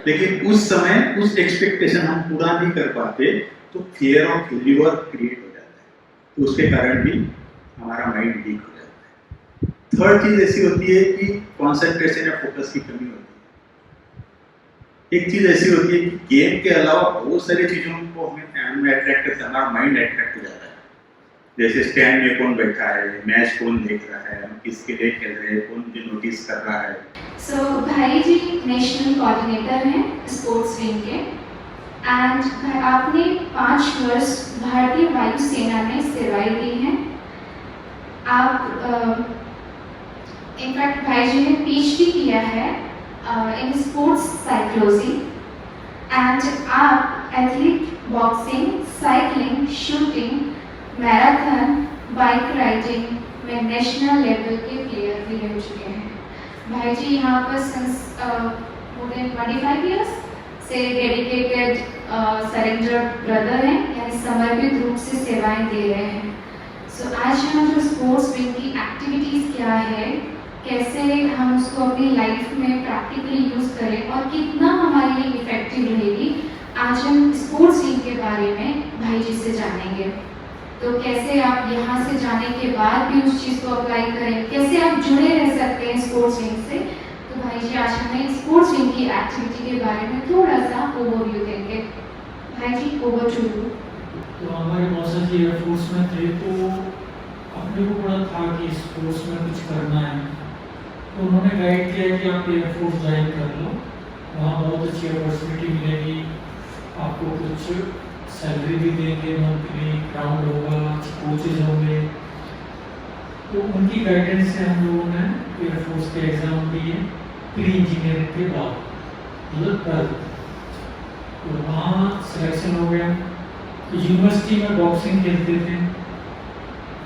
लेकिन उस समय उस एक्सपेक्टेशन हम पूरा नहीं कर पाते तो फियर ऑफ फेल्यूर क्रिएट हो जाता है, तो उसके कारण भी हमारा माइंड वीक हो जाता है। थर्ड चीज ऐसी होती है कि कॉन्सेंट्रेशन या फोकस की कमी होती है। एक चीज ऐसी होती है कि गेम के अलावा बहुत सारी चीजों को हमें अट्रैक्ट करता है, हमारा माइंड अट्रैक्ट हो जाता है। जैसे स्टैंड में कौन बैठा है, मैच कौन देख रहा है, हम किसके लिए खेल रहे हैं, कौन मुझे नोटिस कर रहा है। सो भाई जी नेशनल कोऑर्डिनेटर हैं स्पोर्ट्स विंग के, एंड आपने 5 वर्ष भारतीय वायुसेना में सेवाएं दी हैं। आप इनफैक्ट भाई जी ने पीएचडी किया है इन स्पोर्ट्स साइकोलॉजी, एंड आप athlete, boxing, cycling, shooting, marathon, bike riding में नेशनल लेवल के प्लेयर भी रह चुके हैं। भाई जी यहाँ पर more than 25 years से डेडिकेटेड सरेंडर ब्रदर हैं, यानी समर्पित रूप से सेवाएं दे रहे हैं। सो आज हम जो स्पोर्ट्स विंग की एक्टिविटीज़ क्या है, कैसे हम उसको अपनी लाइफ में प्रैक्टिकली यूज़ करें और कितना हमारे लिए इफेक्टिव रहेगी, आज हम स्पोर्ट्स विंग के बारे में भाई जी से जानेंगे। तो कैसे आप यहाँ से जाने के बाद भी उस चीज़ को अप्लाई करें, कैसे आप जुड़े रह सकते हैं स्पोर्ट्स विंग से। तो भाई जी आज हमें स्पोर्ट्स विंग की एक्टिविटी के बारे में थोड़ा सा ओवरव्यू देंगे। भाई जी ओवर टू यू। तो हमारे मौसा जी एयरफोर्स में थे, तो अपने को पड़ा था कि स्पोर्ट्स में कुछ करना है, तो उन्होंने गाइड किया कि आप एयरफोर्स ज्वाइन कर लो, वहाँ बहुत अच्छी अपॉर्चुनिटी मिलेगी, आपको कुछ सैलरी भी देंगे, मंथली ग्राउंड होगा, कोचेज होंगे। तो उनकी गाइडेंस से हम लोगों ने एयरफोर्स के एग्ज़ाम दिए प्री इंजीनियरिंग के बाद, मतलब 12th। तो वहाँ सिलेक्शन हो गया। तो यूनिवर्सिटी में बॉक्सिंग खेलते थे।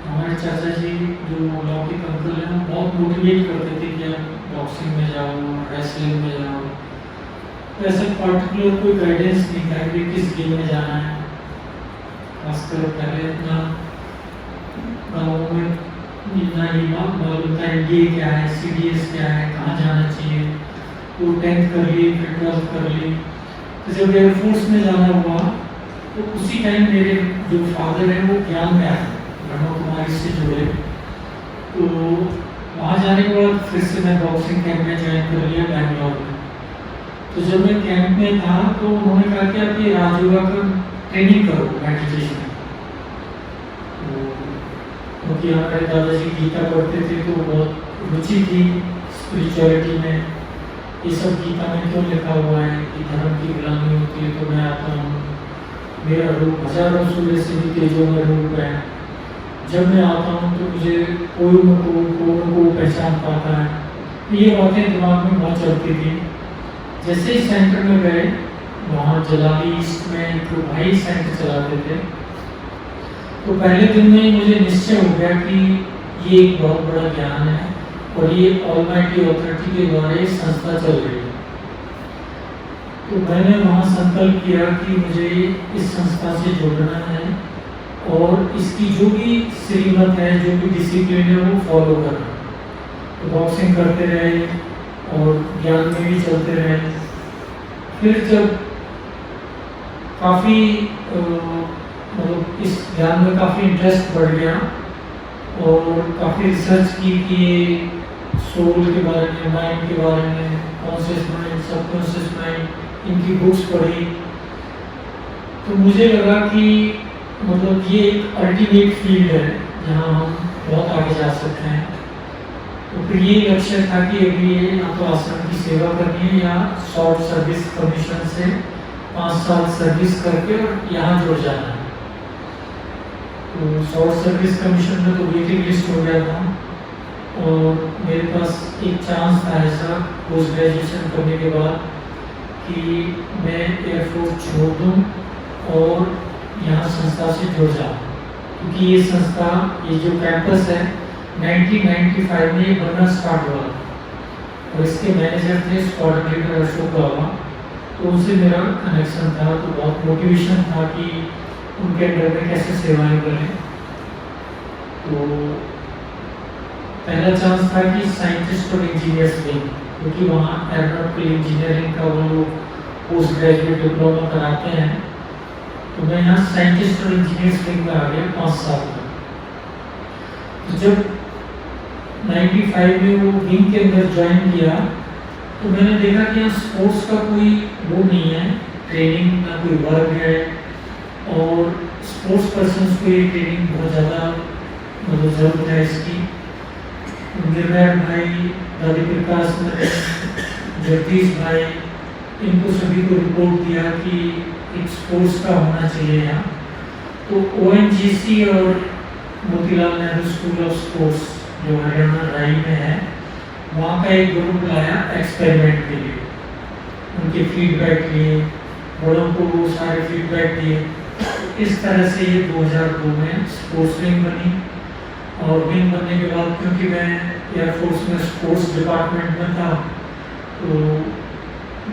हमारे चाचा जी जो लौकिक अंकल हैं, वो बहुत मोटिवेट करते थे कि आप बॉक्सिंग में जाओ, रेसलिंग में जाओ। तो ऐसा पर्टिकुलर कोई गाइडेंस नहीं था कि किस गेम में जाना है। खासकर पहले इतना गाँव में इतना मालूम था एनडीए क्या है, सीडीएस क्या है, कहाँ जाना चाहिए। तो 10th कर ली, फिर 12th कर ली। तो जब एयरफोर्स में जाना हुआ तो उसी टाइम मेरे जो फादर हैं वो ज्ञान में आए, ब्रह्मा कुमारी से जुड़े। तो वहाँ जाने के बाद फिर से मैं बॉक्सिंग कैंप में ज्वाइन कर लिया बैंगलोर में। तो जब मैं कैंप में था तो उन्होंने कहा कि आप ये राजयोगा का ट्रेनिंग करो मेडिटेशन। क्योंकि हमारे दादाजी गीता पढ़ते थे तो बहुत रुचि थी स्पिरिचुअलिटी में। ये सब गीता में क्यों लिखा हुआ है कि धर्म की गुलामी होती है, तो मैं आता हूँ, मेरा रूप हजारों सूर्य से भी तेजों में रूप है। जब मैं आता हूँ तो मुझे कोई न कोई पहचान पाता है। ये बातें दिमाग में बहुत चलती थी। जैसे ही सेंटर में गए, वहाँ जलाली ईस्ट में एक भाई सेंटर चलाते थे, तो पहले दिन में ही मुझे निश्चय हो गया कि ये एक बहुत बड़ा ज्ञान है और ये ऑलमाइटी अथॉरिटी के द्वारा ये संस्था चल रही है। तो मैंने वहाँ संकल्प किया कि मुझे इस संस्था से जुड़ना है और इसकी जो भी श्रीमत है, जो भी डिसिप्लिन है, वो फॉलो करना। तो बॉक्सिंग करते रहे और ज्ञान में भी चलते रहे। फिर जब काफ़ी मतलब इस ज्ञान में काफ़ी इंटरेस्ट बढ़ गया और काफ़ी रिसर्च की कि सोल के बारे में, माइंड के बारे में, कॉन्शियस माइंड, सबकॉन्शियस माइंड, इनकी बुक्स पढ़ी, तो मुझे लगा कि मतलब ये एक अल्टीमेट फील्ड है जहाँ हम बहुत आगे जा सकते हैं। तो फिर ये लक्ष्य था कि अभी ये या तो आश्रम की सेवा करनी है या शॉर्ट सर्विस कमीशन से 5 साल सर्विस करके और यहाँ जुड़ जाना है। तो शॉर्ट सर्विस कमीशन में तो वेटिंग लिस्ट हो गया था और मेरे पास एक चांस था ऐसा पोस्ट ग्रेजुएशन करने के बाद कि मैं एयरफोर्स छोड़ दूँ और यहाँ संस्था से जुड़ जाऊँ, क्योंकि ये संस्था, ये जो कैंपस है 1995 में ये बनना स्टार्ट हुआ और इसके मैनेजर थे स्क्वाड्रन लीडर अशोक बाबा। तो उनसे मेरा कनेक्शन था, तो बहुत मोटिवेशन था कि उनके अंडर में कैसे सेवाएं करें। तो पहला चांस था कि साइंटिस्ट और इंजीनियर्स में, क्योंकि वहाँ एरोनॉटिकल इंजीनियरिंग का वो पोस्ट ग्रेजुएट डिप्लोमा कराते हैं। तो मैं यहाँ साइंटिस्ट और इंजीनियर स्ट्रीम में आ गया 5 साल तक। तो जब 95 में वो विंग के अंदर ज्वाइन किया तो मैंने देखा कि यहाँ स्पोर्ट्स का कोई वो नहीं है, ट्रेनिंग ना कोई वर्क है, और स्पोर्ट्स पर्सन को ये ट्रेनिंग बहुत ज़्यादा मतलब ज़रूरत है इसकी। निर्भय भाई, दादी प्रकाश ने, जगदीश भाई, इनको सभी को रिपोर्ट दिया कि एक स्पोर्ट्स का होना चाहिए यहाँ। तो ONGC और Motilal Nehru school of sports जो हरियाणा राई में है, वहाँ का एक ग्रुप लाया एक्सपेरिमेंट के लिए, उनके फीडबैक लिए, बड़ों को वो सारे फीडबैक दिए। इस तरह से ये 2002 में स्पोर्ट्स विंग बनी। और विंग बनने के बाद क्योंकि मैं एयरफोर्स में स्पोर्ट्स डिपार्टमेंट में था, तो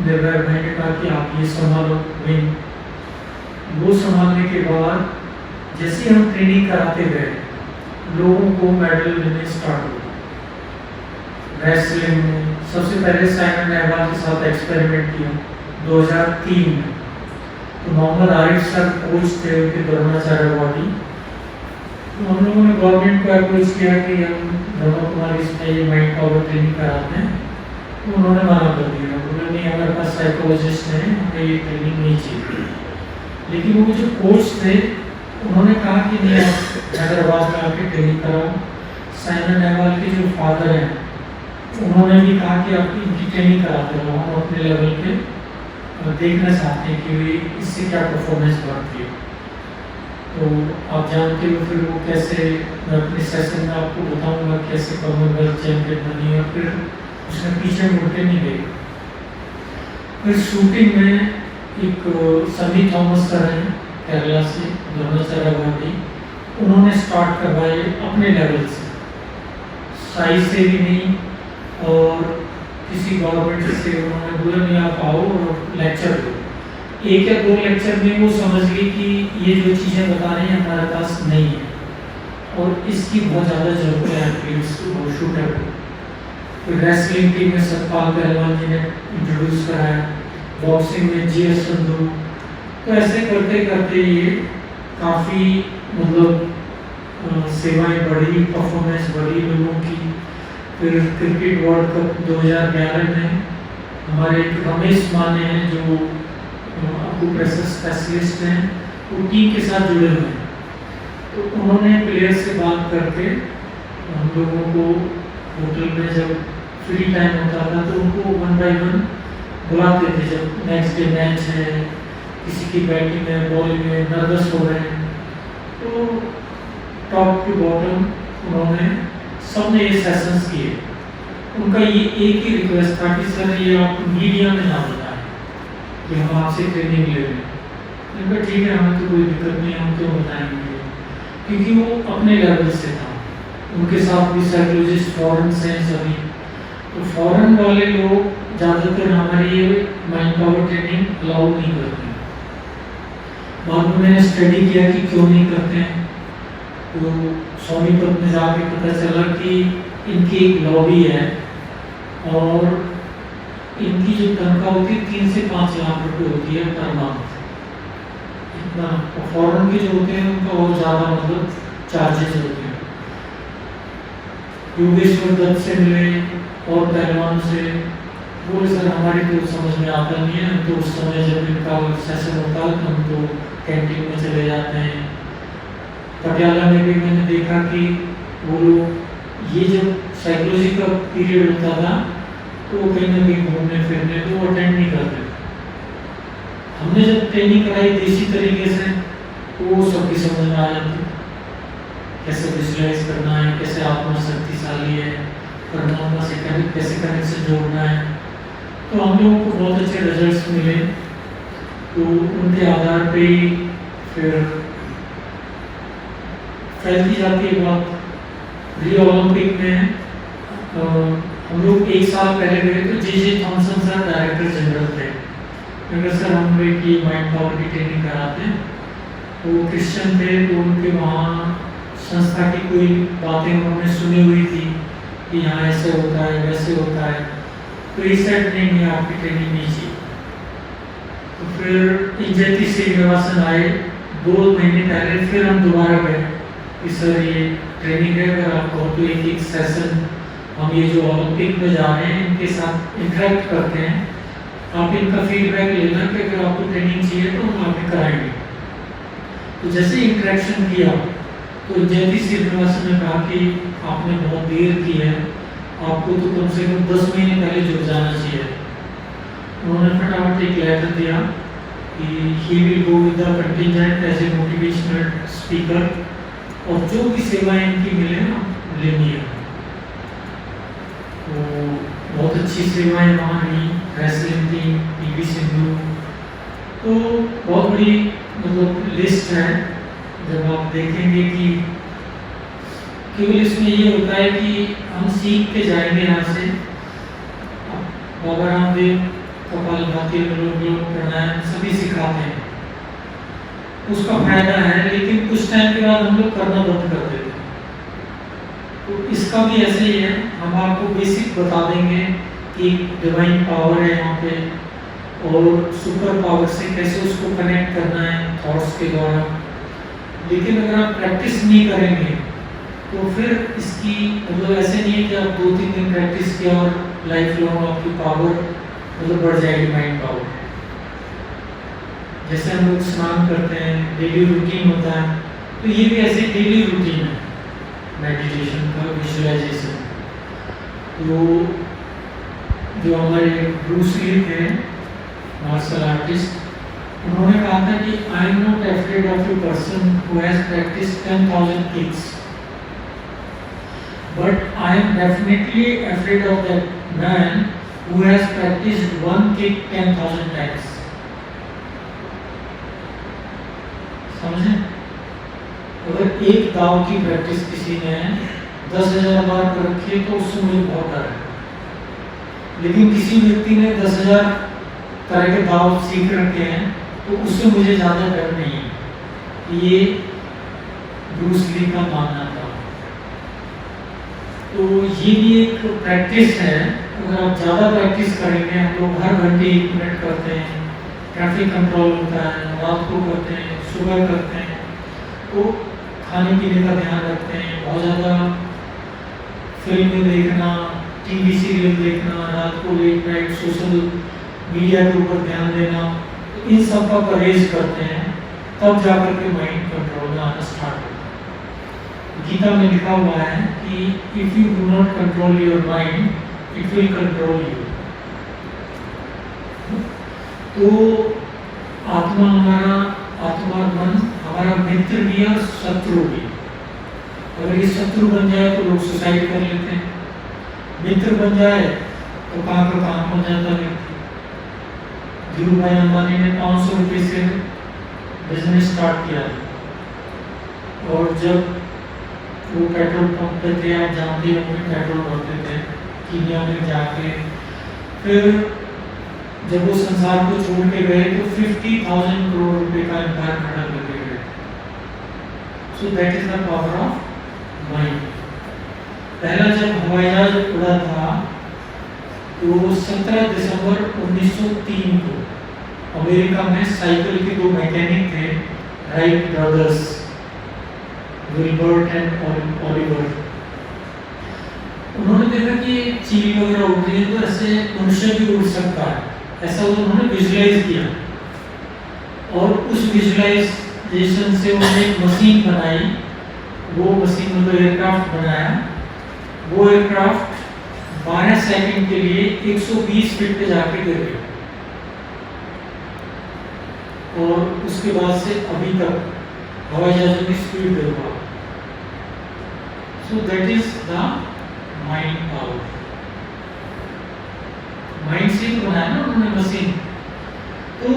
निर्भय भाई ने कहा कि आप ये संभालो विंग। वो संभालने के बाद जैसे हम ट्रेनिंग कराते गए, लोगों को मेडल मिलने स्टार्ट हुआ। रेसलिंग में सबसे पहले साइमन नेहवाल के साथ एक्सपेरिमेंट किया 2003 में। तो मोहम्मद आरिफ सर कोच थे, उनके द्रोणाचार्य बॉडी। तो हम लोगों ने गवर्नमेंट को अप्रोच किया कि हम ब्रह्मा कुमारी इसमें ये माइंड पावर ट्रेनिंग कराते हैं। तो उन्होंने मना कर दिया, बोले नहीं हमारे पास साइकोलॉजिस्ट हैं, हमें ये ट्रेनिंग नहीं चाहिए। लेकिन वो जो कोच थे उन्होंने कहा कि नहीं, आप हैदराबाद में आके ट्रेनिंग कराओ। साइना नेहवाल के जो फादर हैं उन्होंने भी कहा कि आप इनकी ट्रेनिंग कराते रहो, हम अपने लेवल पे देखना चाहते हैं कि इससे क्या परफॉर्मेंस बढ़ती है। तो आप जानते हो फिर वो कैसे, मैं अपने सेशन में आपको बताऊंगा कैसे कॉमनवेल्थ चैंपियन बनी, और फिर उसने पीछे मुड़ते नहीं गई। फिर शूटिंग में एक सनी थॉमस सर हैं केरला से, द्रोणाचार्य बॉडी, उन्होंने स्टार्ट करवाए अपने लेवल से, साइज से भी नहीं और किसी गवर्नमेंट से। उन्होंने बोला नहीं आप आओ और लेक्चर दो। 1 या 2 लेक्चर में वो समझ गई कि ये जो चीज़ें बता रहे हैं हमारे पास नहीं है और इसकी बहुत ज़्यादा ज़रूरत है एथलीट्स को, शूटर को। फिर रेसलिंग टीम में सतपाल पहलवान जी ने इंट्रोड्यूस कराया, बॉक्सिंग में GS संधू। तो ऐसे करते करते ये काफ़ी मतलब सेवाएं बढ़ी, परफॉर्मेंस बढ़ी लोगों की। फिर क्रिकेट वर्ल्ड कप 2011 में हमारे रमेश माने हैं जो एक्यूप्रेशर स्पेशलिस्ट हैं, वो टीम के साथ जुड़े हुए हैं। तो उन्होंने प्लेयर से बात करके हम लोगों को होटल में जब फ्री टाइम होता था तो उनको 1 by 1 बुलाते थे। जब नेक्स्ट डे मैच है, किसी की बैटिंग है, बॉलिंग है, नर्वस हो रहे हैं, तो टॉप टू बॉटम उन्होंने सबने ये सेशंस किए। उनका ये एक ही रिक्वेस्ट था कि सर ये आप मीडिया में ना बताएं कि हम आपसे ट्रेनिंग ले रहे हैं। उनका ठीक है, हमें तो कोई दिक्कत नहीं, हम क्यों बताएंगे, क्योंकि वो अपने लेवल से था। उनके साथ भी साइकोलॉजिस्ट फॉरेन से हैं सभी। तो फॉरेन वाले लोग ज़्यादातर हमारी ये माइंड पावर ट्रेनिंग अलाउ नहीं करते। बाद में मैंने स्टडी किया कि क्यों नहीं करते हैं। तो सोनीपत में जाके पता चला कि इनकी एक लॉबी है और इनकी जो तनख्वाह होती है 3 से 5 लाख रुपए होती है पर मंथ इतना। फॉरेन के जो होते हैं उनका और ज़्यादा मतलब चार्जेस होते हैं। योगेश्वर दत्त से मिले और पहलवान से, बोले सर हमारी तो समझ में आता नहीं है, तो उस समय जब इनका सेशन होता है तो हम तो कैंटीन में चले जाते हैं। पटियाला में भी मैंने देखा कि वो लोग ये जब साइकोलॉजी का पीरियड होता था तो वो कहीं ना कहीं घूमने फिरने तो वो अटेंड नहीं करते। हमने जब ट्रेनिंग कराई देसी तरीके से तो वो सबकी समझ में आ जाती, कैसे विजुअलाइज करना है, कैसे आत्मा शक्तिशाली है, परमात्मा से कैसे कनेक्शन जोड़ना है। तो हम लोगों को बहुत अच्छे रिजल्ट्स मिले। तो उनके आधार पे ही फिर फैलती जाती है बात। रियो ओलंपिक में हम लोग 1 साल पहले गए तो J.J. Thompson sir director general थे। क्योंकि सर हम लोग की माइंड पावर की ट्रेनिंग कराते हैं, वो क्रिश्चियन थे, तो उनके वहाँ संस्था की कोई बातें उन्होंने सुनी हुई थी कि यहाँ ऐसे होता है वैसे होता है। तो इस सेट नहीं आपकी ट्रेनिंग नहीं चाहिए। तो फिर इंजयती श्रीनिवासन आए 2 महीने पहले, फिर हम दोबारा गए कि सर ये ट्रेनिंग है, अगर आप कहो तो एक सेशन हम ये जो ओलंपिक में जा रहे हैं इनके साथ इंटरेक्ट करते हैं, आप इनका फीडबैक लेना कि अगर आपको ट्रेनिंग चाहिए तो हम आपको कराएंगे। तो जैसे इंटरेक्शन किया तो जयती श्रीनिवासन ने कहा कि आपने बहुत देर की है, आपको तो कम से कम 10 महीने पहले जुड़ जाना चाहिए। उन्होंने फटाफट एक लेटर दिया कि he will go with the contingent as a motivational speaker, और जो भी सेवाएं इनकी मिले ना लेनी है। तो बहुत अच्छी सेवाएं वहाँ रही, रेसलिंग टीम, पीवी सिंधु, तो बहुत बड़ी मतलब लिस्ट है। जब आप देखेंगे कि केवल इसमें ये होता है कि हम सीख के जाएंगे यहाँ से। बाबा रामदेव कपालभाति, अनुलोम प्राणायाम सभी सिखाते हैं, उसका फायदा है, लेकिन कुछ टाइम के बाद हम लोग करना बंद कर देते हैं। तो इसका भी ऐसे ही है, हम आपको बेसिक बता देंगे कि डिवाइन पावर है यहाँ पे, और सुपर पावर से कैसे उसको कनेक्ट करना है थॉट्स के द्वारा। लेकिन अगर आप प्रैक्टिस नहीं करेंगे तो फिर इसकी मतलब ऐसे नहीं है कि आप 2-3 दिन प्रैक्टिस किया और लाइफ लॉन्ग आपकी पावर मतलब बढ़ जाएगी, माइंड पावर। जैसे हम लोग स्नान करते हैं, डेली रूटीन होता है, तो ये भी ऐसे डेली रूटीन है मेडिटेशन का, विजुअलाइजेशन। तो जो हमारे ब्रूस ली थे मार्शल आर्टिस्ट, उन्होंने कहा था कि I am not afraid of a person who has practice 10,000 kicks, but I am definitely afraid of that man who has practised 1 kick 10,000 times. समझे? अगर एक दाव की प्रैक्टिस किसी ने 10,000 बार कर रखी है तो उससे मुझे बहुत डर है, लेकिन किसी व्यक्ति ने 10,000 तरह के दाव सीख रखे हैं तो उससे मुझे ज़्यादा डर नहीं है। ये ब्रूस ली का मानना था। तो ये भी एक प्रैक्टिस है। अगर आप ज़्यादा प्रैक्टिस करेंगे, हम लोग हर घंटे 1 मिनट करते हैं, ट्रैफिक कंट्रोल होता है, रात को करते हैं, सुबह करते हैं, तो खाने पीने का ध्यान रखते हैं, बहुत ज़्यादा फिल्में देखना, टीवी सीरियल देखना, रात को लेट नाइट सोशल मीडिया के ऊपर ध्यान देना, इन सब का परहेज करते हैं, तब जाकर के माइंड कंट्रोल में आना स्टार्ट होता है। गीता में लिखा हुआ है कि if you do not control your mind, it will control you. तो आत्मा और मन हमारा मित्र भी और शत्रु भी। अगर ये शत्रु बन जाए तो लोग सुसाइड कर लेते हैं, मित्र बन जाए तो कहाँ का काम हो जाता है। धीरू भाई अंबानी ने 500 रुपये से बिजनेस स्टार्ट किया, और जब वो पेट्रोल पंप पे थे, आप जानते होंगे पेट्रोल भरते थे कीनिया में जाके, फिर जब वो संसार को छोड़ के गए तो 50,000 करोड़ रुपए का एम्पायर खड़ा करके गए। So that is the power of mind. पहला जब हवाई जहाज उड़ा था तो 17 दिसंबर 1903 को अमेरिका में साइकिल के 2 मैकेनिक थे, Wright brothers, Wilbert and Oliver. उन्होंने देखा कि चील वगैरह उड़ रही है तो ऐसे मनुष्य भी उड़ सकता है, ऐसा उन्होंने विजुलाइज किया, और उस विजुलाइजेशन से उन्होंने एक मशीन बनाई। वो मशीन मतलब एयरक्राफ्ट बनाया। वो एयरक्राफ्ट 12 सेकंड के लिए 120 फीट पे जाके गिर गया, और उसके बाद से अभी तक हवाई जहाजों की स्पीड बढ़ हुआ। So that is the mind power. Mind से तो बनाया ना उन्होंने मशीन। तो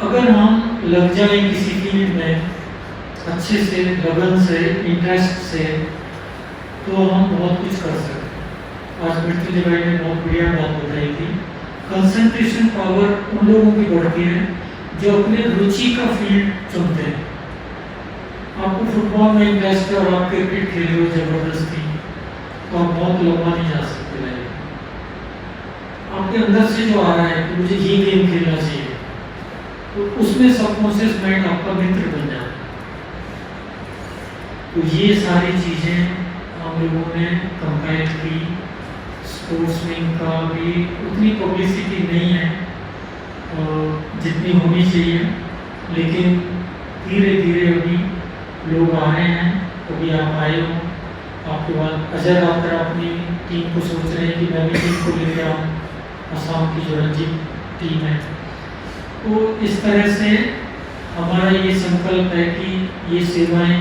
अगर हम लग जाए किसी फील्ड में अच्छे से, लगन से, इंटरेस्ट से, तो हम बहुत कुछ कर सकते हैं। आज मृत्युंजय भाई ने बहुत बढ़िया बात बताई थी। कंसंट्रेशन पावर उन लोगों की बढ़ती है जो अपने रुचि का फील्ड चुनते हैं। आपको फुटबॉल में इंटरेस्ट है और आप क्रिकेट खेल रहे हो जबरदस्ती, तो आप बहुत लंबा नहीं जा सकते लाइफ। आपके अंदर से जो आ रहा है कि मुझे ये गेम खेलना चाहिए, तो उसमें सबकॉन्शियस माइंड आपका मित्र बन जाता है। तो ये सारी चीज़ें हम लोगों ने कंपेयर की। स्पोर्ट्समैन का भी उतनी पब्लिसिटी नहीं है जितनी होनी चाहिए, लेकिन धीरे धीरे अभी लोग आ रहे हैं। कभी आप आए हो, आपके बाद अजय राउतर अपनी टीम को सोच रहे हैं कि मैं भी टीम को लेकर आऊँ, असम की जो रणजी टीम है। तो इस तरह से हमारा ये संकल्प है कि ये सेवाएं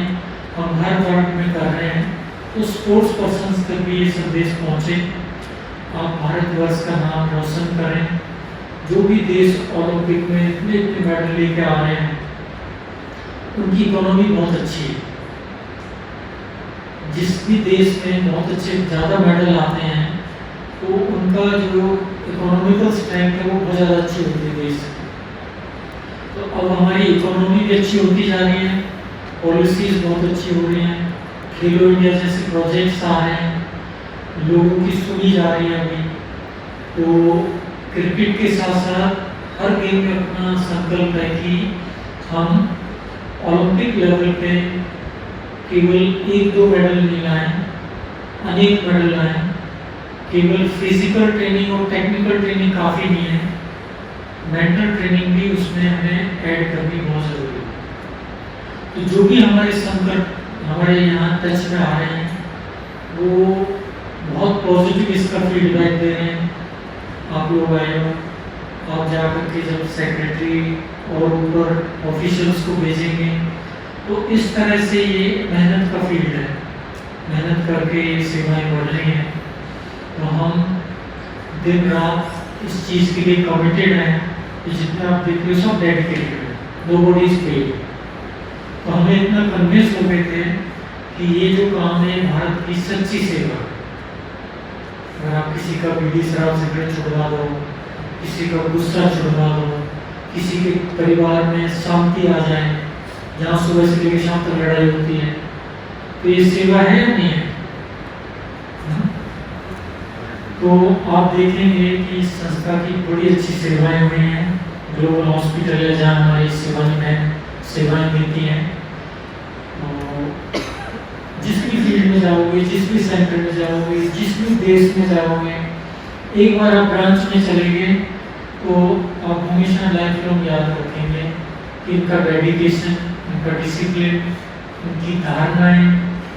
हम हर वार्ड में कर रहे हैं, तो स्पोर्ट्स पर्सन तक भी ये संदेश पहुँचे। आप भारतवर्ष का नाम रोशन करें। जो भी देश ओलंपिक में इतने इतने मेडल लेके आ रहे हैं, उनकी इकोनॉमी बहुत अच्छी है। जिस भी देश में बहुत अच्छे ज़्यादा मेडल आते हैं, तो उनका जो इकोनॉमिकल स्ट्रेंथ है वो बहुत ज़्यादा अच्छी होती है देश की। तो अब हमारी इकोनॉमी भी अच्छी होती जा रही है, पॉलिसीज़ बहुत अच्छी हो रही हैं, खेलो इंडिया जैसे प्रोजेक्ट्स आ रहे हैं, लोगों की सुनी जा रही है अभी। तो क्रिकेट के साथ साथ हर गेम में अपना संकल्प है कि हम ओलंपिक लेवल पे केवल 1-2 मेडल नहीं लाएं, अनेक मेडल लाएं। केवल फिजिकल ट्रेनिंग और टेक्निकल ट्रेनिंग काफ़ी नहीं है, मेंटल ट्रेनिंग भी उसमें हमें ऐड करनी बहुत ज़रूरी है। तो जो भी हमारे संकल्प हमारे यहाँ टच में आ रहे हैं, वो बहुत पॉजिटिव इसका फीडबैक दे रहे हैं। आप लोग आए हो, आप जा कर के जब सेक्रेटरी और ऊपर ऑफिशियल्स को भेजेंगे, तो इस तरह से ये मेहनत का फील्ड है, मेहनत करके ये सेवाएं बढ़ रही हैं। तो हम दिन रात इस चीज़ के लिए कमिटेड हैं कि जितना आप देख रहे हो सब डेडिकेटेड है, नोबडी इज पेड। तो हमें इतना कन्विंस हो गए थे कि ये जो काम है भारत की सच्ची सेवा। अगर आप किसी का बीड़ी शराब सिगरेट छुड़वा दो, किसी का गुस्सा छुड़वा दो, किसी के परिवार में शांति आ जाए, जहाँ सुबह से लेकर शाम तक लड़ाई होती है, तो ये सेवा है या नहीं है? तो आप देखेंगे कि इस संस्था की बड़ी अच्छी सेवाएं हुई हैं। ग्लोबल हॉस्पिटल है जहाँ हमारी सेवाएं देती हैं। जिस भी फील्ड में जाओगे, जिस भी सेंटर में जाओगे, जिस भी देश में जाओगे, एक बार आप ब्रांच में चलेंगे तो आप हमेशा लाइफ लॉन्ग याद रखेंगे कि इनका डेडिकेशन, इनका डिसिप्लिन, इनकी धारणाएं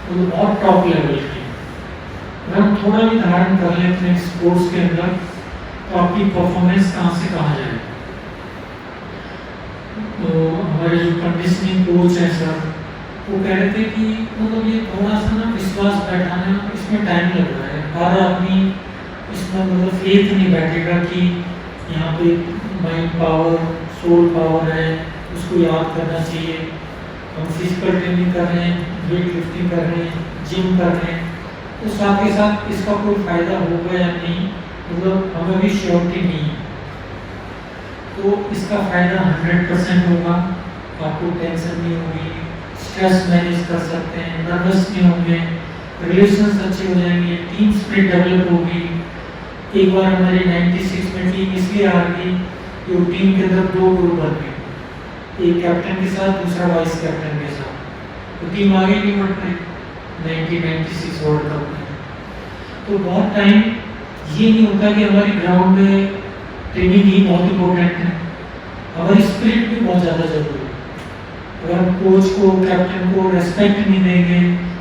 तो बहुत टॉप लेवल की। अगर हम थोड़ा भी धारण कर लेते हैं स्पोर्ट्स के अंदर, तो आपकी परफॉर्मेंस कहाँ से कहाँ जाए। तो हमारे जो कंडीशनिंग कोच हैं सर, वो कह रहे थे कि मतलब ये थोड़ा सा ना विश्वास बैठाना, इसमें टाइम लग रहा है। हर आदमी इसमें मतलब फेथ नहीं बैठेगा कि यहाँ पे माइंड पावर, सोल पावर है, उसको याद करना चाहिए। हम फिजिकल ट्रेनिंग कर रहे हैं, वेट लिफ्टिंग कर रहे हैं, जिम कर रहे हैं, तो साथ ही साथ इसका कोई फ़ायदा होगा या नहीं, मतलब हमें भी श्योरिटी नहीं है। तो इसका फ़ायदा 100% होगा। आपको टेंशन नहीं होगी, स्ट्रेस मैनेज कर सकते हैं, नर्वस नहीं होंगे, रिलेशंस अच्छे हो जाएंगे, टीम स्पिरिट डेवलप होगी। एक बार हमारी 96 में टीम इसलिए आ गई कि वो टीम के अंदर 2 ग्रुप बन गए, एक कैप्टन के साथ, दूसरा वाइस कैप्टन के साथ। तो टीम आगे नहीं बढ़ पाई 1996 वर्ल्ड कप में। तो बहुत टाइम ये नहीं होता कि हमारी ग्राउंड में ट्रेनिंग ही बहुत इम्पोर्टेंट है, हमारी स्पिरिट भी बहुत ज़्यादा जरूरी है। अगर हम कोच को, कैप्टन को रेस्पेक्ट नहीं देंगे,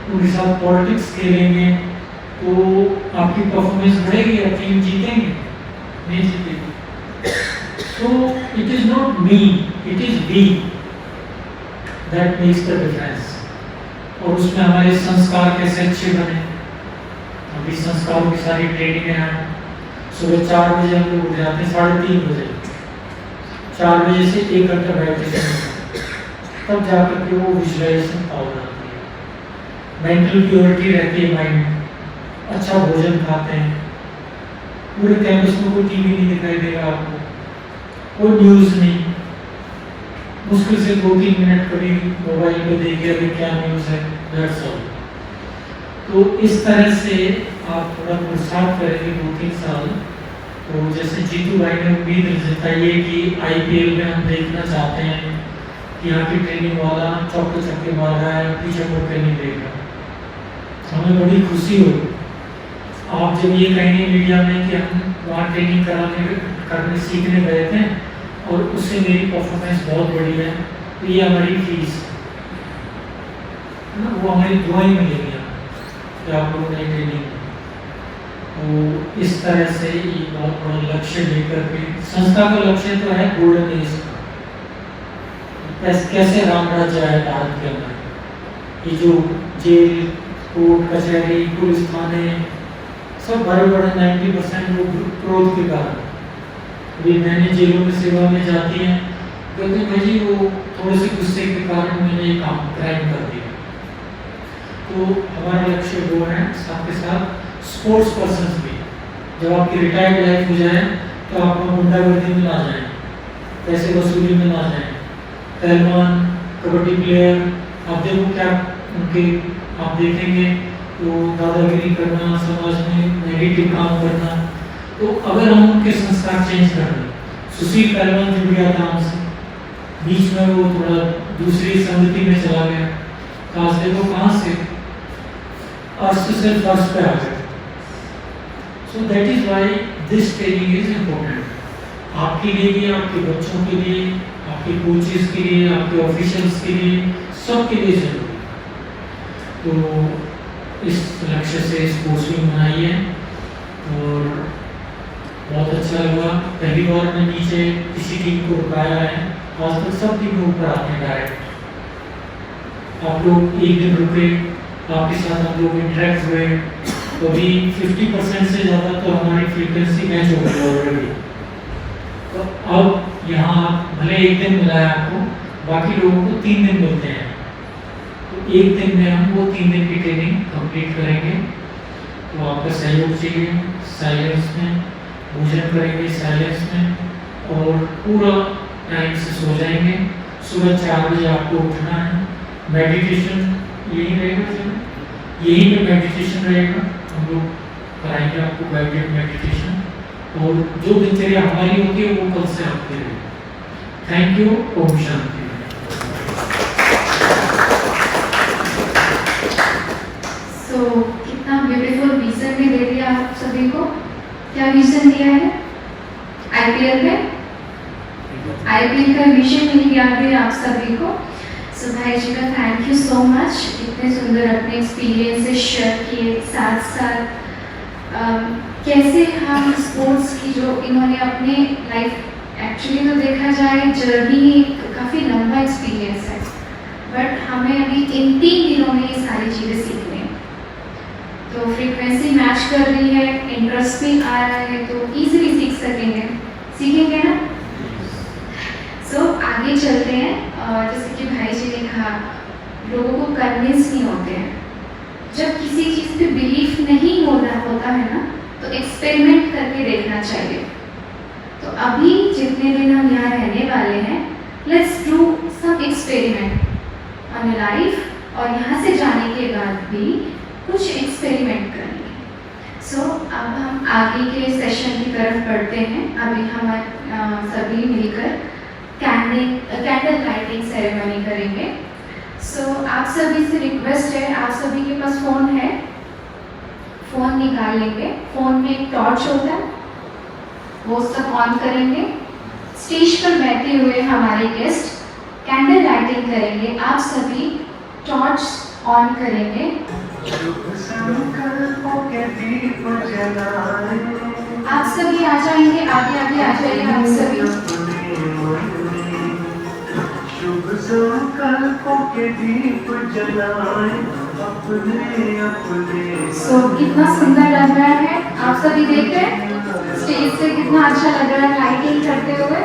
उनके साथ पॉलिटिक्स खेलेंगे, तो आपकी परफॉर्मेंस बढ़ेगी, आप टीम जीतेंगे नहीं जीतेगी। So it is not me, it is we that makes the difference। और उसमें हमारे संस्कार कैसे अच्छे बने, अभी संस्कारों की सारी ट्रेनिंग है। सुबह 4 बजे हम लोग उठ जाते हैं, 3:30 बजे, 4 बजे से 1 घंटा बैठते हैं, तब जाकर के वो विजुअलाइजेशन पावर आती है, मेंटल प्योरिटी रहती है माइंड में, अच्छा भोजन खाते हैं। पूरे कैंपस में कोई टीवी नहीं दिखाई देगा आपको, कोई न्यूज़ नहीं, मुश्किल से 2-3 मिनट कभी मोबाइल पे देखिए अभी क्या न्यूज़ है, दैट्स ऑल। तो इस तरह से आप थोड़ा पुरस्कार करेंगे 2-3 साल, तो जैसे जीतू भाई ने उम्मीद जताई है कि IPL में हम देखना चाहते हैं कि यहाँ की ट्रेनिंग वाला चौके छक्के मार रहा है, पीछे मुड़ के नहीं देख रहा। हमें बड़ी खुशी हुई आप जब ये कहेंगे मीडिया में कि हम वहाँ ट्रेनिंग करने सीखने गए थे और उससे मेरी परफॉर्मेंस बहुत बड़ी है, तो ये हमारी फीस है ना, वो हमारी दुआएं मिलेगी कि आप लोगों ने ट्रेनिंग। तो इस तरह से ये बहुत बड़ा लक्ष्य लेकर के संस्था का लक्ष्य तो है गोल्डन एज, कैसे राम राज्य आए भारत के अंदर। ये जो जेल, कोर्ट कचहरी, पुलिस थाने सब बड़े बड़े 90% लोग क्रोध के कारण। अभी मैंने जेलों में सेवा में जाती हैं, कहते भाई जी वो थोड़े से गुस्से के कारण मैंने ये काम क्राइम कर दिया। तो हमारा लक्ष्य वो है, साथ के साथ स्पोर्ट्स पर्सन भी, जब आपकी रिटायर्ड लाइफ हो जाए तो आप गुंडागर्दी में ना जाए, पैसे वसूली में ना जाए। पहलवान, कबड्डी प्लेयर, आप देखो क्या उनके आप देखेंगे तो दादागिरी करना, समाज में नेगेटिव काम करना। तो अगर हम उनके संस्कार चेंज कर दें, सुशील पहलवान जुड़ गया था हमसे, बीच में वो थोड़ा दूसरी संगति में चला गया, कहा देखो कहाँ से अर्थ से फर्स्ट पे आ गए। So that is why this training is important, आपके लिए भी, आपके बच्चों के लिए, आपके कोचेस के लिए, आपके ऑफिशियल्स के लिए, सबके लिए जरूरी। तो इस लक्ष्य से स्पोर्ट्स वीक मनाई है और बहुत अच्छा लगा। पहली बार मैं नीचे किसी टीम को रुकाया है, आज तक सब टीम ऊपर आते हैं डायरेक्ट। आप लोग एक दिन रुके, आपके साथ हम लोग इंटरेक्ट हुए, तो अभी 50% से ज़्यादा तो हमारी फ्रीक्वेंसी मैच हो गई ऑलरेडी। तो अब यहाँ भले एक दिन मिला है आपको, बाकी लोगों को 3 दिन मिलते हैं, तो एक दिन में हम वो 3 दिन की ट्रेनिंग कंप्लीट करेंगे। तो आपका सहयोग चाहिए, साइलेंस में भोजन करेंगे, साइलेंस में, और पूरा टाइम से सो जाएंगे। सुबह 4 बजे आपको उठना है, मेडिटेशन यही रहेगा, यही पे मेडिटेशन रहेगा, हम लोग कराएंगे आपको गाइडेड मेडिटेशन, और जो दिनचर्या हमारी होती है वो कल से आपके लिए। Thank you, Om Shanti. कितना ब्यूटीफुल विजन भी दे दिया आप सभी को। क्या विजन दिया है IPL में? IPL का विजन मिल गया है आप सभी को। सो भाई जी का थैंक यू सो मच, इतने सुंदर अपने एक्सपीरियंसेस शेयर किए, साथ साथ कैसे हम स्पोर्ट्स की जो इन्होंने अपने लाइफ एक्चुअली तो देखा जाए जर्नी काफ़ी लंबा एक्सपीरियंस है, बट हमें अभी इन 3 दिनों में ये सारी चीज़ें सीखनी है। तो फ्रीक्वेंसी मैच कर रही है, इंटरेस्ट भी आ रहा है, तो इजीली सीखेंगे ना। सो आगे चलते हैं। जैसे कि भाई जी ने कहा, लोगों को कन्विंस नहीं होते हैं। जब किसी चीज़ पे बिलीफ नहीं होता है ना, तो एक्सपेरिमेंट करके देखना चाहिए। तो अभी जितने दिन हम यहाँ रहने वाले हैं, let's do some experiment on life, और यहाँ से जाने के बाद भी कुछ एक्सपेरिमेंट करेंगे। सो अब हम आगे के सेशन की तरफ बढ़ते हैं। अभी हम सभी मिलकर कैंडल लाइटिंग सेरेमनी करेंगे। सो आप सभी से रिक्वेस्ट है, आप सभी के पास फ़ोन है, फ़ोन निकाल लेंगे। फ़ोन में एक टॉर्च होता है, वो सब ऑन करेंगे। स्टेज पर बैठे हुए हमारे गेस्ट कैंडल लाइटिंग करेंगे। आप सभी टॉर्च ऑन करेंगे। आप सभी आ जाएंगे, आगे आगे आ जाइए आप सभी। कितना सुंदर लग रहा है, आप सभी देख रहे हैं स्टेज से कितना अच्छा लग रहा है लाइटिंग करते हुए।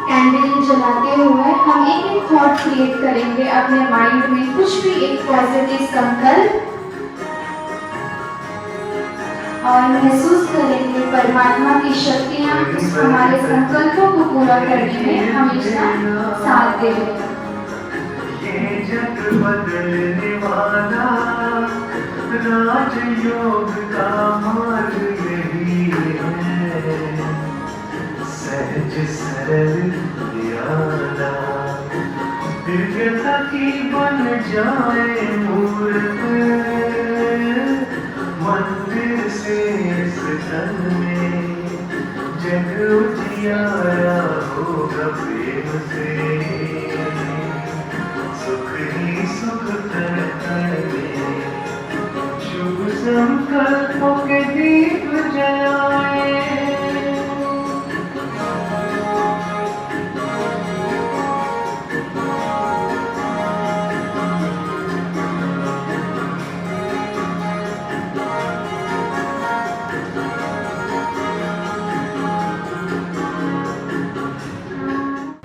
कैंडल जलाते हुए हम एक थॉट क्रिएट करेंगे अपने माइंड में, कुछ भी एक पॉजिटिव संकल्प, और महसूस करेंगे परमात्मा की शक्तियाँ हमारे संकल्पों को पूरा करने में हमेशा साथ देंगे। ये जग बदलने वाला राजयोग का मार्ग यही है, सहज सरल दयाला दिव्यता की बन जाए मूर्त, मंदिर से इस तन में जग उजियारा होगा प्रेम से, सुख ही सुख तन तन में शुभ संकल्पों के दीप जलाए।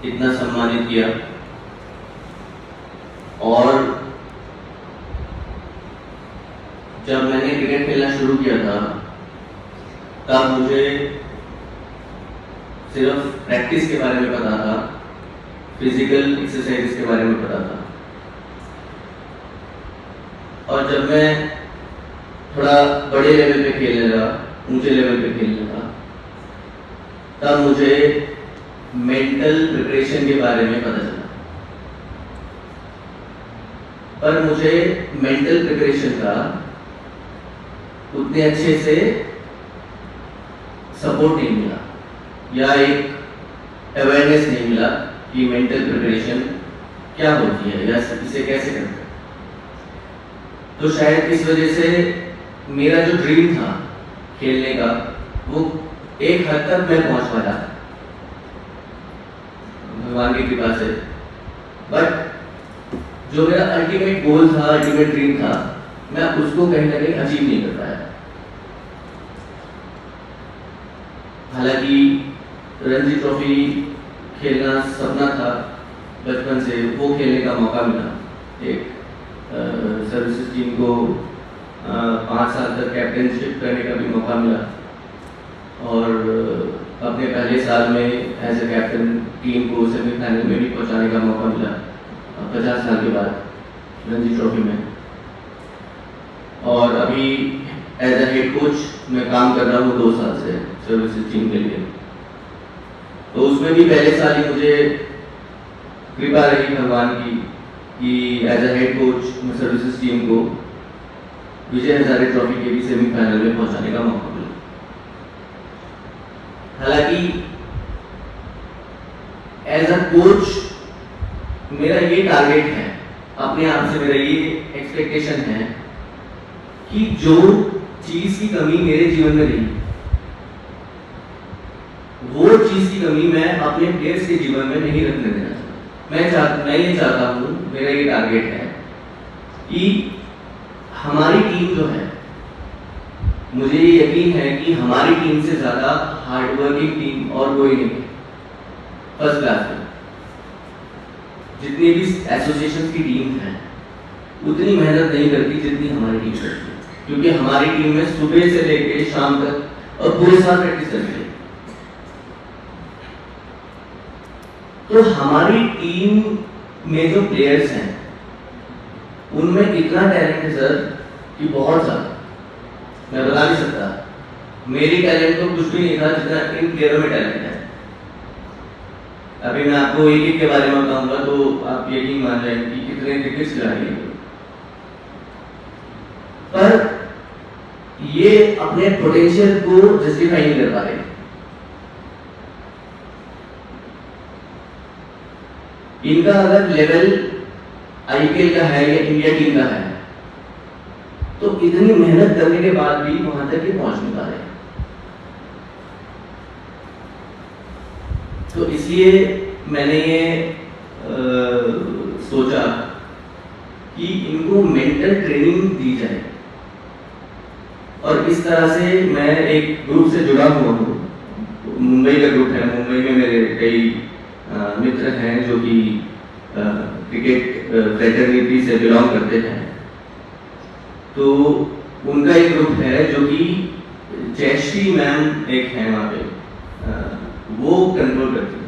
इतना सम्मानित किया, और जब मैंने क्रिकेट खेलना शुरू किया था तब मुझे सिर्फ प्रैक्टिस के बारे में पता था, फिजिकल एक्सरसाइज के बारे में पता था। और जब मैं थोड़ा बड़े लेवल पे खेलने लगा, ऊंचे लेवल पे खेलने लगा, तब मुझे मेंटल प्रिपरेशन के बारे में पता चला। पर मुझे मेंटल प्रिपरेशन का उतने अच्छे से सपोर्ट नहीं मिला, या एक अवेयरनेस नहीं मिला कि मेंटल प्रिपरेशन क्या होती है या इसे कैसे करते हैं। तो शायद इस वजह से मेरा जो ड्रीम था खेलने का, वो एक हद तक मैं पहुंच पाया भगवान की कृपा से। बट जो मेरा अल्टीमेट गोल था, अल्टीमेट ड्रीम था, मैं उसको कहीं ना कहीं अचीव नहीं कर पाया। हालांकि रणजी ट्रॉफी खेलना सपना था बचपन से, वो खेलने का मौका मिला। एक सर्विसेज टीम को 5 साल तक कैप्टनशिप करने का भी मौका मिला, और अपने पहले साल में एज ए कैप्टन टीम को सेमीफाइनल में भी पहुंचाने का मौका मिला 50 साल के बाद रणजी ट्रॉफी में। और अभी एज ए हेड कोच मैं काम कर रहा हूँ 2 साल से सर्विसेज टीम के लिए। तो उसमें भी पहले साल ही मुझे कृपा रही भगवान की कि एज ए हेड कोच मैं सर्विसेज टीम को विजय हजारे ट्रॉफी के भी सेमीफाइनल में पहुंचाने का मौका मिला। हालांकि एज अ कोच मेरा ये टारगेट है, अपने आप से मेरा ये एक्सपेक्टेशन है कि जो चीज की कमी मेरे जीवन में रही, वो चीज की कमी मैं अपने प्लेयर्स के जीवन में नहीं रखने देना चाहता। मैं ये चाहता हूं, मेरा ये टारगेट है कि हमारी टीम जो है, मुझे ये यकीन है कि हमारी टीम से ज्यादा हार्डवर्किंग टीम और कोई नहीं है फर्स्ट क्लास में। जितनी भी एसोसिएशन की टीम है उतनी मेहनत नहीं करती जितनी हमारी टीम करती है, क्योंकि हमारी टीम में सुबह से लेकर शाम तक और पूरे साल प्रैक्टिस करती है। तो हमारी टीम में जो प्लेयर्स हैं उनमें इतना टैलेंट है सर कि बहुत ज्यादा, मैं बता नहीं सकता। मेरी टैलेंट तो कुछ भी नहीं था जितना इन प्लेयरों में टैलेंट है। अभी मैं आपको एक एक के बारे में बताऊंगा तो आप यकीन मान जाएंगे कि कितने क्रिकेट खिलाड़ी हैं। पर ये अपने पोटेंशियल को जस्टिफाई नहीं कर पा रहे। इनका अगर लेवल आईपीएल का है या इंडिया टीम का है तो इतनी मेहनत करने के बाद भी वहां तक ये पहुंच नहीं पा रहे। तो इसलिए मैंने ये सोचा कि इनको मेंटल ट्रेनिंग दी जाए, और इस तरह से मैं एक ग्रुप से जुड़ा हुआ हूँ। मुंबई का ग्रुप है, मुंबई में मेरे कई मित्र हैं जो कि क्रिकेट फ्रेटर्निटी से बिलोंग करते हैं, तो उनका एक ग्रुप है जो कि जयश्री मैम एक है वहाँ पे, वो कंट्रोल करती है।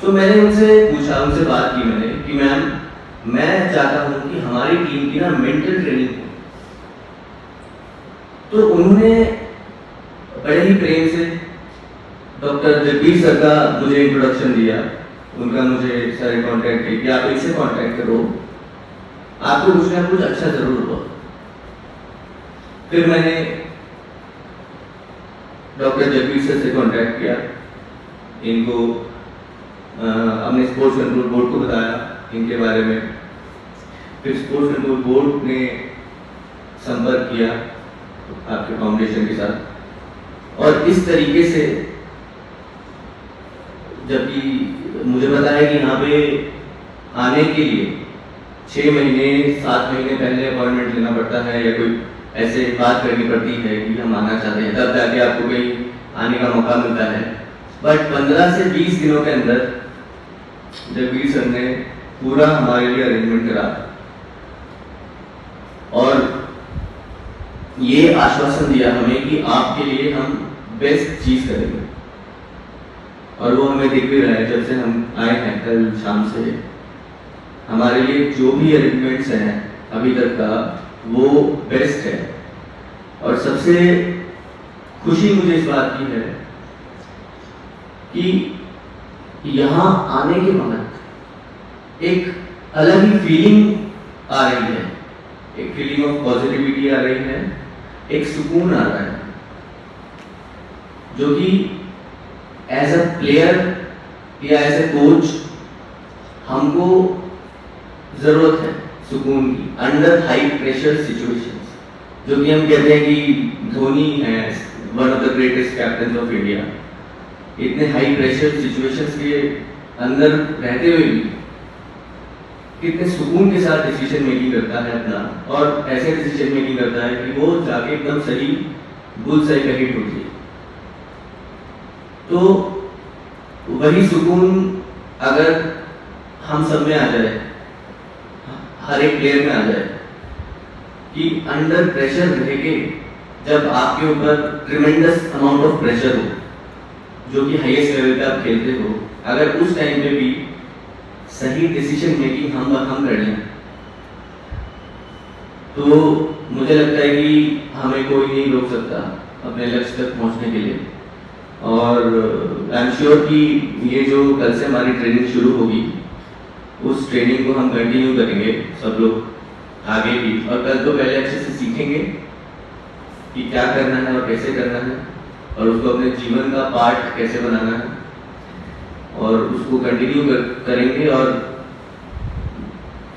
तो मैंने उनसे पूछा, उनसे बात की मैंने कि मैम मैं चाहता हूँ कि हमारी टीम की ना मेंटल ट्रेनिंग हो। तो उन्होंने बड़े ही प्रेम से डॉक्टर जगबीर सर का मुझे इंट्रोडक्शन दिया, उनका मुझे सारे कांटेक्ट किया कि आप इनसे कांटेक्ट करो, आपको कुछ ना कुछ अच्छा जरूर हुआ। फिर मैंने डॉक्टर जगबीर सर से कांटेक्ट किया, इनको अपने स्पोर्ट्स कंट्रोल बोर्ड को बताया इनके बारे में। फिर स्पोर्ट्स कंट्रोल बोर्ड ने संपर्क किया आपके फाउंडेशन के साथ, और इस तरीके से जबकि मुझे पता है कि यहाँ पे आने के लिए 6 महीने 7 महीने पहले अपॉइंटमेंट लेना पड़ता है, या कोई ऐसे बात करनी पड़ती है कि हम आना चाहते हैं, तब जाके आपको कहीं आने का मौका मिलता है। बट 15 से 20 दिनों के अंदर जगबीर सर ने पूरा हमारे लिए अरेंजमेंट करा और ये आश्वासन दिया हमें कि आपके लिए हम बेस्ट चीज करेंगे, और वो हमें दिख भी रहा है। जब से हम आए हैं कल शाम से, हमारे लिए जो भी अरेंजमेंट्स हैं अभी तक का, वो बेस्ट है। और सबसे खुशी मुझे इस बात की है कि यहाँ आने के बाद एक अलग ही फीलिंग आ रही है, एक फीलिंग ऑफ पॉजिटिविटी आ रही है, एक सुकून आ रहा है, जो कि एज अ प्लेयर या एज अ कोच हमको जरूरत है सुकून की अंडर हाई प्रेशर सिचुएशंस। जो कि हम कहते हैं कि धोनी है one of the greatest captain of India, इतने हाई प्रेशर सिचुएशंस के अंदर रहते हुए भी कितने सुकून के साथ डिसीजन मेकिंग करता है अपना, और ऐसे डिसीजन मेकिंग करता है कि वो जाके एकदम सही बुलसआई पे हिट होती है। तो वही सुकून अगर हम सब में आ जाए, हर एक प्लेयर में आ जाए, कि अंडर प्रेशर रह के जब आपके ऊपर ट्रिमेंडस अमाउंट ऑफ प्रेशर हो, जो कि हाईएस्ट लेवल पे आप खेलते हो, अगर उस टाइम पे भी सही डिसीजन मेकिंग हम कर लें, तो मुझे लगता है कि हमें कोई नहीं रोक सकता अपने लक्ष्य तक पहुंचने के लिए। और आई एम श्योर कि ये जो कल से हमारी ट्रेनिंग शुरू होगी, उस ट्रेनिंग को हम कंटिन्यू करेंगे सब लोग आगे भी, और कल तो पहले अच्छे से सीखेंगे कि क्या करना है और कैसे करना है, और उसको अपने जीवन का पार्ट कैसे बनाना है, और उसको कंटिन्यू करेंगे, और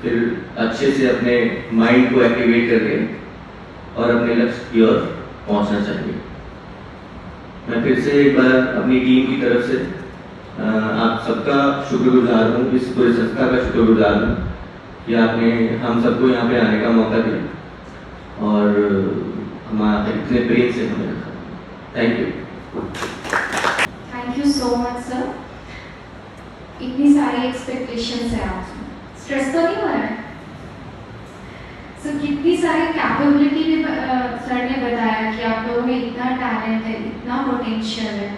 फिर अच्छे से अपने माइंड को एक्टिवेट करके और अपने लक्ष्य की ओर पहुंचना चाहिए। मैं फिर से एक बार अपनी टीम की तरफ से आप सबका शुक्रगुजार हूँ, इस पूरे संस्था का शुक्रगुजार हूँ कि आपने हम सबको यहाँ पे आने का मौका दिया और हमारे इतने प्रेम से हमें रखा। Thank you. Thank you so much sir. इतनी सारी एक्सपेक्टेशंस है आपसे, स्ट्रेस तो नहीं हो रहा है? सर कितनी सारी कैपेबिलिटी भी सर ने बताया कि आप लोगों में इतना टैलेंट है, इतना पोटेंशियल है,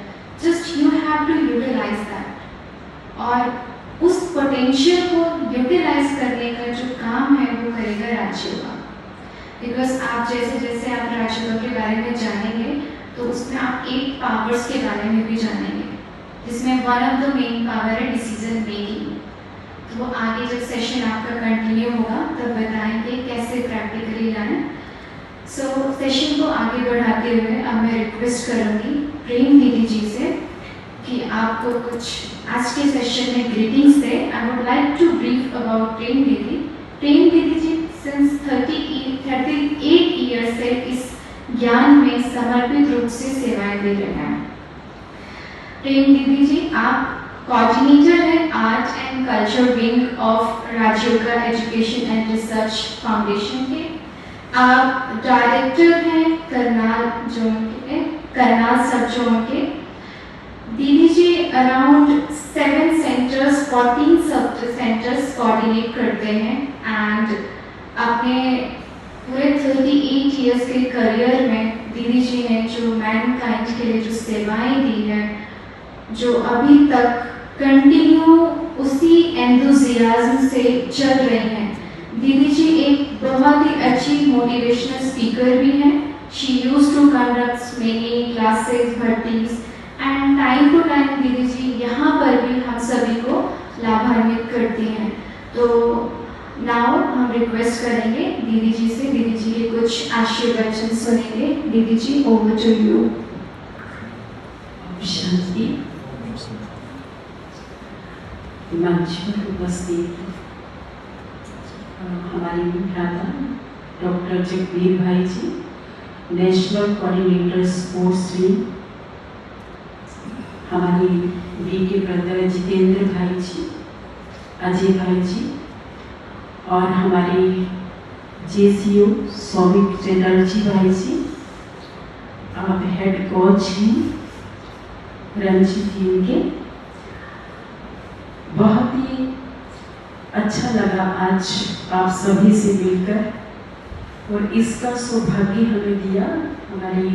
just you have to utilise that. और उस पोटेंशियल को यूटिलाइज करने का जो काम है वो करेगा राजयोगा। बिकॉज आप जैसे जैसे आप राजयोगा के बारे में जानेंगे तो उसमें आप 8 पावर्स के बारे में भी जानेंगे, जिसमें one of the main power है डिसीजन मेकिंग। तो वो आगे जब सेशन आपका कंटिन्यू होगा तब बताएंगे कैसे प्रैक्टिकली लाना। सो सेशन को आगे बढ़ाते हुए अब मैं रिक्वेस्ट करूँगी प्रेम दीदी जी से कि आपको कुछ आज के सेशन में ग्रीटिंग्स दे। I would like to brief about Prem दीदी। प्रेम दीदी जी सिंस 38 ईयर्स से इस ज्ञान में समर्पित रूप से सेवाएं दे रहे हैं। प्रेम दीदी जी आप कोऑर्डिनेटर है art and culture wing of Rajyoga education and research foundation के। आप डायरेक्टर हैं करनाल जोन के, करनाल सब जोन के। दीदी जी अराउंड 7 सेंटर्स 14 सब सेंटर्स कोऑर्डिनेट करते हैं एंड अपने पूरे 38 इयर्स के करियर में दीदी जी ने जो मैनकाइंड के लिए जो सेवाएं दी हैं, जो अभी तक कंटिन्यू उसी एंथुजियाज्म से चल रही हैं। दीदी जी एक बहुत ही अच्छी मोटिवेशनल स्पीकर भी हैं। She used to conduct many classes, भर्तीज एंड टाइम टू टाइम दीदी जी यहाँ पर भी हम सभी को लाभान्वित करती हैं। तो नाउ हम रिक्वेस्ट करेंगे दीदी जी से, दीदी जी के कुछ आशीर्वचन सुनेंगे। दीदी जी, ओवर टू यू। शांति मंच पर उपस्थित हमारी भ्राता डॉक्टर जगबीर भाई जी, नेशनल कोऑर्डिनेटर स्पोर्ट्स विंग, हमारी बीके ब्रदर जितेंद्र भाई जी, अजय भाई जी, और हमारे जेसीओ सौमिक चटर्जी भाई जी, आप हेड कोच हैं रणजी टीम के। बहुत ही अच्छा लगा आज आप सभी से मिलकर, और इसका सौभाग्य हमें दिया हमारी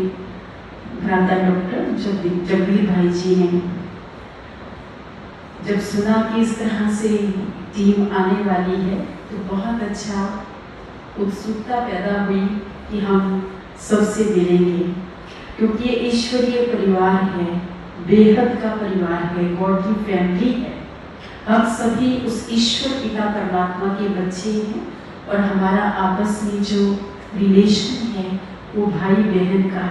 भ्राता डॉक्टर जगबीर भाई जी ने। जब सुना कि इस तरह से टीम आने वाली है तो बहुत अच्छा उत्सुकता पैदा हुई कि हम सबसे मिलेंगे, क्योंकि ये ईश्वरीय परिवार है, बेहद का परिवार है, गॉड की फैमिली है। हम सभी उस ईश्वर पिता परमात्मा के बच्चे हैं, और हमारा आपस में जो रिलेशन है वो भाई बहन का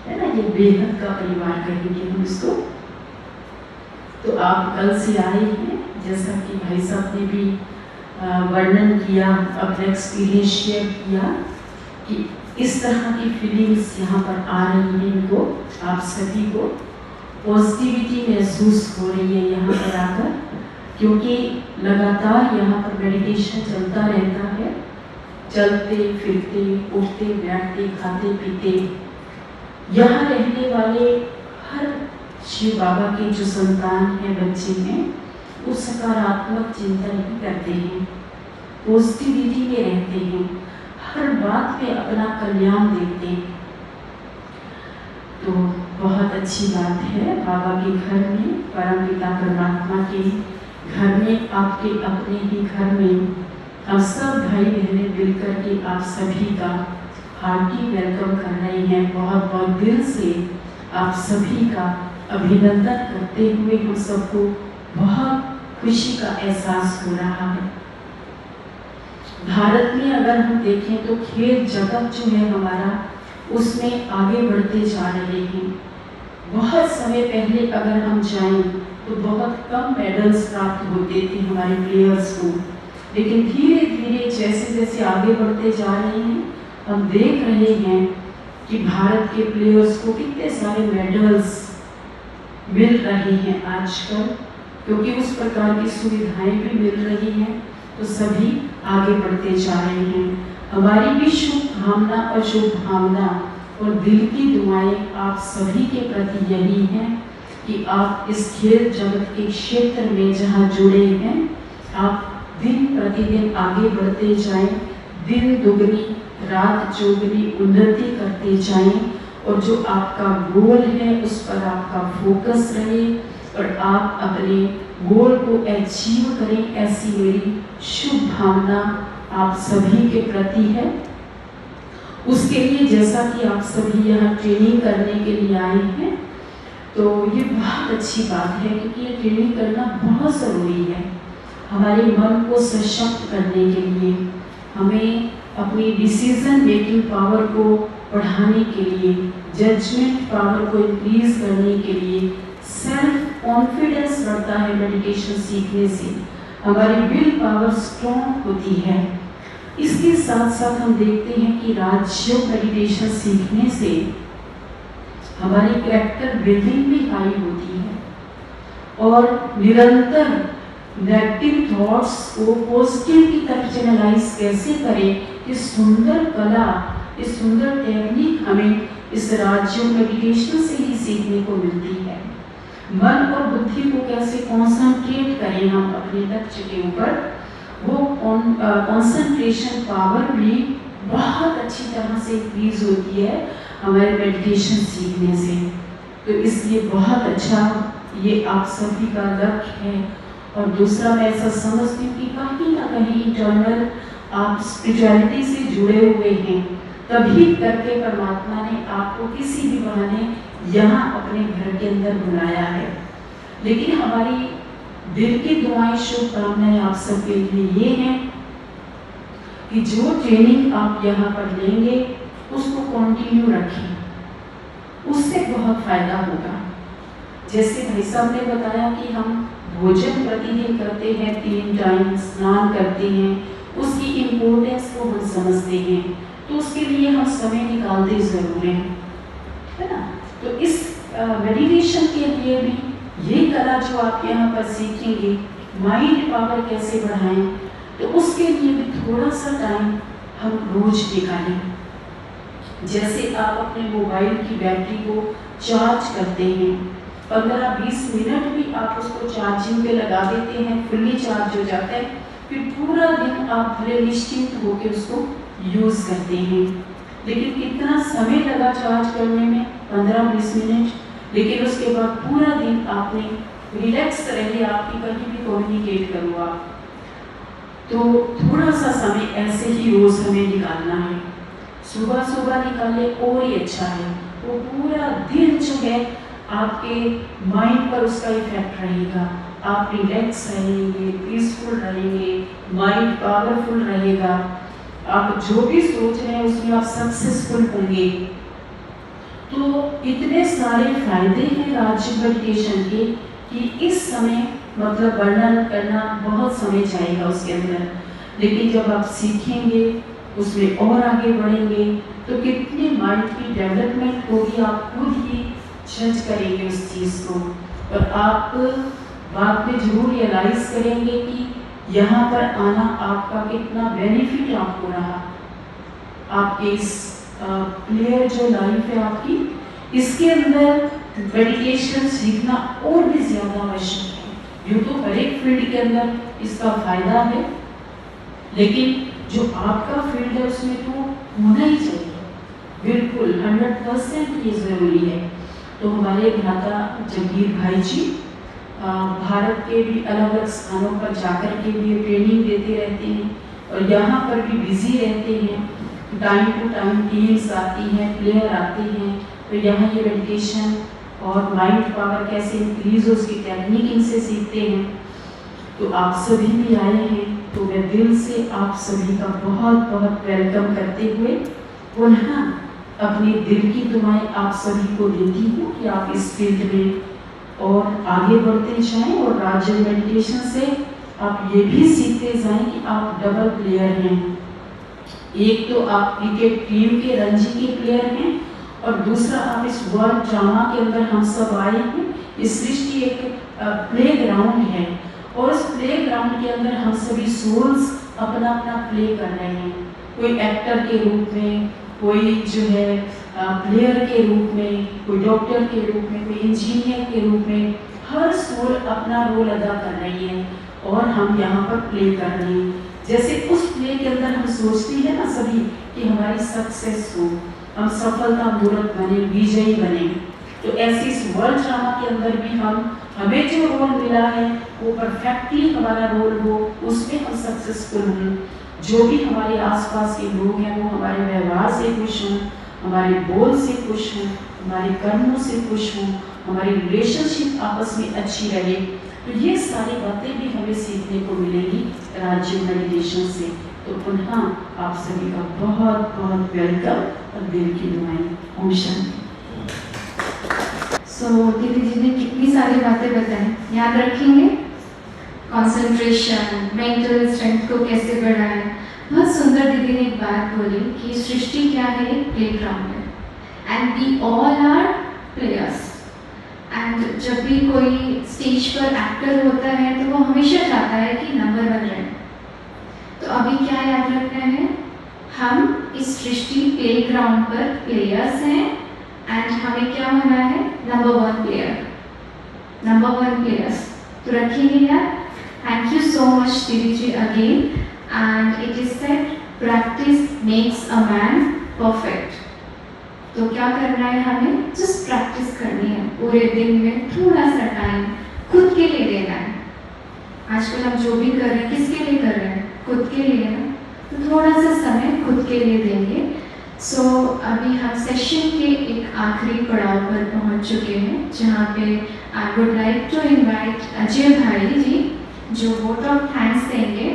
है ना, ये बेहद का परिवार कहेंगे हम इसको। तो आप कल से आए हैं, जैसा कि भाई साहब ने भी वर्णन किया, अपना एक्सपीरियंस शेयर किया कि इस तरह की फीलिंग्स यहाँ पर आ रही हैं इनको, आप सभी को पॉजिटिविटी महसूस हो रही है यहाँ पर आकर, क्योंकि लगातार यहाँ पर मेडिटेशन चलता रहता है। चलते फिरते, उठते बैठते, खाते पीते, यहाँ रहने वाले हर शिव बाबा के जो संतान हैं, बच्चे हैं, वो सकारात्मक चिंतन ही करते हैं, पॉजिटिविटी में रहते हैं, हर बात में अपना कल्याण देखते हैं। तो बहुत अच्छी बात है, बाबा के घर में, परम पिता परमात्मा के घर में, आपके अपने ही घर में हम सब भाई बहनें मिलकर के आप सभी का हार्टी वेलकम कर रहे हैं। बहुत बहुत दिल से आप सभी का अभिनंदन करते हुए हम सबको बहुत खुशी का एहसास हो रहा है। भारत में अगर हम देखें तो खेल जगत जो है हमारा, उसमें आगे बढ़ते जा रहे हैं। बहुत समय पहले अगर हम जाएं तो बहुत कम मेडल्स प्राप्त होते थे हमारे प्लेयर्स को, लेकिन धीरे धीरे जैसे जैसे आगे बढ़ते जा रहे हैं, हम देख रहे हैं कि भारत के प्लेयर्स को कितने सारे मेडल्स मिल रहे हैं आजकल, क्योंकि उस प्रकार की सुविधाएं भी मिल रही हैं, तो सभी आगे बढ़ते जा रहे हैं। हमारी भी शुभ भावना और शुभ भावना और दिल की दुआएं आप सभी के प्रति यही हैं कि आप इस खेल जगत के क्षेत्र में जहां जुड़े हैं, आप दिन प्रतिदिन आगे बढ़ते जाएं, दिन दुगनी रात चौगुनी उन्नति करते जाएं, और जो आपका गोल है उस पर आपका फोकस रहे और आप अपने गोल को अचीव करें, ऐसी मेरी शुभ भावना आप सभी के प्रति है। उसके लिए जैसा कि आप सभी यहाँ ट्रेनिंग करने के लिए आए हैं, तो ये बहुत अच्छी बात है, क्योंकि ये ट्रेनिंग करना बहुत ज़रूरी है हमारे मन को सशक्त करने के लिए, हमें अपनी डिसीजन मेकिंग पावर को बढ़ाने के लिए, जजमेंट पावर को इंक्रीज करने के लिए, सेल्फ कॉन्फिडेंस बढ़ता है मेडिटेशन सीखने से, हमारी विल पावर स्ट्रॉन्ग होती है। इसके साथ साथ हम देखते हैं कि राजयोग मेडिटेशन सीखने से हमारी कैरेक्टर बिल्डिंग भी हाई होती है, और निरंतर नेगेटिव थॉट्स को पॉजिटिव की तरफ चैनलाइज कैसे करें, इस सुंदर कला, इस सुंदर टेक्निक हमें इस राजयोग मेडिटेशन से ही सीखने को मिलती है। मन और बुद्धि को कैसे कॉन्सेंट्रेट करें हम अपने लक्ष्य के ऊपर, वो कॉन्सेंट्रेशन पावर भी बहुत अच्छी तरह से इंक्रीज होती है हमारे मेडिटेशन सीखने से। तो इसलिए बहुत अच्छा ये आप सभी का लक्ष्य है। और दूसरा मैं ऐसा समझती हूँ कि कहीं ना कहीं इंटरनल आप स्पिरिचुअलिटी से जुड़े हुए हैं, तभी करके परमात्मा ने आपको किसी भी बहाने यहाँ अपने घर के अंदर बुलाया है। लेकिन हमारी दिल की दुआएं, शुभकामनाएं आप सबके लिए ये हैं कि जो ट्रेनिंग आप यहाँ पर लेंगे उसको कंटिन्यू रखें, उससे बहुत फायदा होगा। जैसे भाई साहब ने बताया कि हम भोजन प्रतिदिन करते हैं, 3 टाइम स्नान करते हैं, उसकी इम्पोर्टेंस को हम समझते हैं, तो उसके लिए हम समय निकालते ज़रूर हैं, है ना। तो इस मेडिटेशन के लिए भी ये कला जो आप यहाँ पर सीखेंगे, माइंड पावर कैसे बढ़ाएं, तो उसके लिए भी थोड़ा सा टाइम हम रोज निकालें। जैसे आप अपने मोबाइल की बैटरी को चार्ज करते हैं, 15-20 मिनट भी आप उसको चार्जिंग पे लगा देते हैं, फुल्ली चार्ज हो जाता है, फिर पूरा दिन आप भले निश्चिंत होकर उसको यूज़ करते हैं। लेकिन कितना समय लगा चार्ज करने में, 15-20 मिनट, लेकिन उसके बाद पूरा दिन आपने रिलैक्स रहे, आपकी कहीं भी कम्युनिकेट करो आप, तो थोड़ा सा समय ऐसे ही रोज़ हमें निकालना है। सुबह सुबह निकाले और ही अच्छा है, वो पूरा दिन जो है आपके माइंड पर उसका इफेक्ट रहेगा, आप रिलैक्स रहेंगे, पीसफुल रहेंगे, माइंड पावरफुल रहेगा, आप जो भी सोच रहे हैं उसमें आप सक्सेसफुल होंगे। तो इतने सारे फायदे हैं राज्य मेडिटेशन के कि इस समय मतलब वर्णन करना बहुत समय जाएगा उसके अंदर, लेकिन जब आप सीखेंगे, उसमें और आगे बढ़ेंगे, तो कितने माइंड की डेवलपमेंट होगी आप खुद ही जज करेंगे उस चीज़ को। और आप बाद में जरूर रियलाइज करेंगे कि यहाँ पर आना आपका कितना बेनिफिट आपको रहा, आपके इस क्लियर जो लाइफ है आपकी, इसके अंदर मेडिटेशन सीखना और भी ज़्यादा आवश्यक है। यूँ तो हर एक फील्ड के अंदर इसका फायदा है, लेकिन जो आपका फील्ड है उसमें तो होना ही चाहिए, बिल्कुल 100% ये ज़रूरी है। तो हमारे भ्राता जगीर भाई जी भारत के भी अलग अलग स्थानों पर जाकर के लिए ट्रेनिंग देते रहते हैं और यहाँ पर भी बिजी रहते हैं। टाइम टू टाइम टीम्स आती हैं, प्लेयर आते हैं, तो यहाँ ये मेडिटेशन और माइंड पावर कैसे इंक्रीज हो उसकी टेक्निक इनसे सीखते हैं। तो आप सभी भी आए हैं, तो मैं दिल से आप सभी का बहुत बहुत वेलकम करते हुए पुनः अपनी दिल की दुआएं आप सभी को देती हूँ कि आप इस फील्ड में और आगे बढ़ते जाएं और राज्य मेडिटेशन से आप ये भी सीखते जाएं कि आप डबल प्लेयर हैं। एक तो आप क्रिकेट टीम के रणजी के प्लेयर हैं और दूसरा आप इस वर्ल्ड ड्रामा के अंदर हम सब आए हैं। इस सृष्टि एक प्ले ग्राउंड है और इस प्ले ग्राउंड के अंदर हम सभी सोल्स अपना अपना प्ले कर रहे हैं, कोई एक्टर के रूप में, कोई जो है प्लेयर के रूप में, कोई डॉक्टर के रूप में, कोई इंजीनियर के रूप में, हर सोल अपना रोल अदा कर रही है और हम यहाँ पर प्ले कर रहे हैं। जैसे उस प्ले के अंदर हम सोचते हैं ना सभी कि हमारी सक्सेस हो, हम सफलता मूर्त बने, विजयी बने, तो ऐसी इस वर्ल्ड ड्रामा के अंदर भी हमें जो रोल मिला है वो परफेक्टली हमारा रोल हो, उसमें हम सक्सेसफुल हों। जो भी हमारे आसपास के लोग हैं वो हमारे व्यवहार से खुश हों, हमारे बोल से खुश हों, हमारे कर्मों से खुश हों, हमारी रिलेशनशिप आपस में अच्छी रहे। तो ये सारी बातें भी हमें सीखने को मिलेगी राज्य मेडिटेशन से। तो पुनः आप सभी का बहुत बहुत वेलकम और दिल की दुआएं। ओम शांति। दीदी जी ने कितनी सारी बातें बताई, याद रखेंगे। कंसंट्रेशन, मेंटल स्ट्रेंथ को कैसे बढ़ाएं। बहुत सुंदर दीदी ने एक बात बोली कि सृष्टि क्या है, एक प्लेग्राउंड है and we all are players. And जब भी कोई स्टेज पर एक्टर होता है तो वो हमेशा चाहता है कि नंबर 1 रहे। तो अभी क्या याद रखना है, हम इस सृष्टि प्लेग्राउंड पर प्लेयर्स हैं एंड हमें क्या होना है, नंबर 1 प्लेयर। Number 1 players. तो रखिए यार। थैंक यू सो मच दीदी जी again. And it is said practice makes a man perfect. तो क्या करना है हमें? जस्ट प्रैक्टिस करनी है। पूरे दिन में थोड़ा सा टाइम खुद के लिए देना है। आजकल हम जो भी कर रहे हैं किसके लिए कर रहे हैं? खुद के लिए ना। तो थोड़ा सा समय खुद के लिए देंगे। सो अभी हम सेशन के एक आखिरी पड़ाव पर पहुंच चुके हैं, जहाँ पे I would like to invite Ajay भाई जी, जो वोट ऑफ थैंक्स देंगे।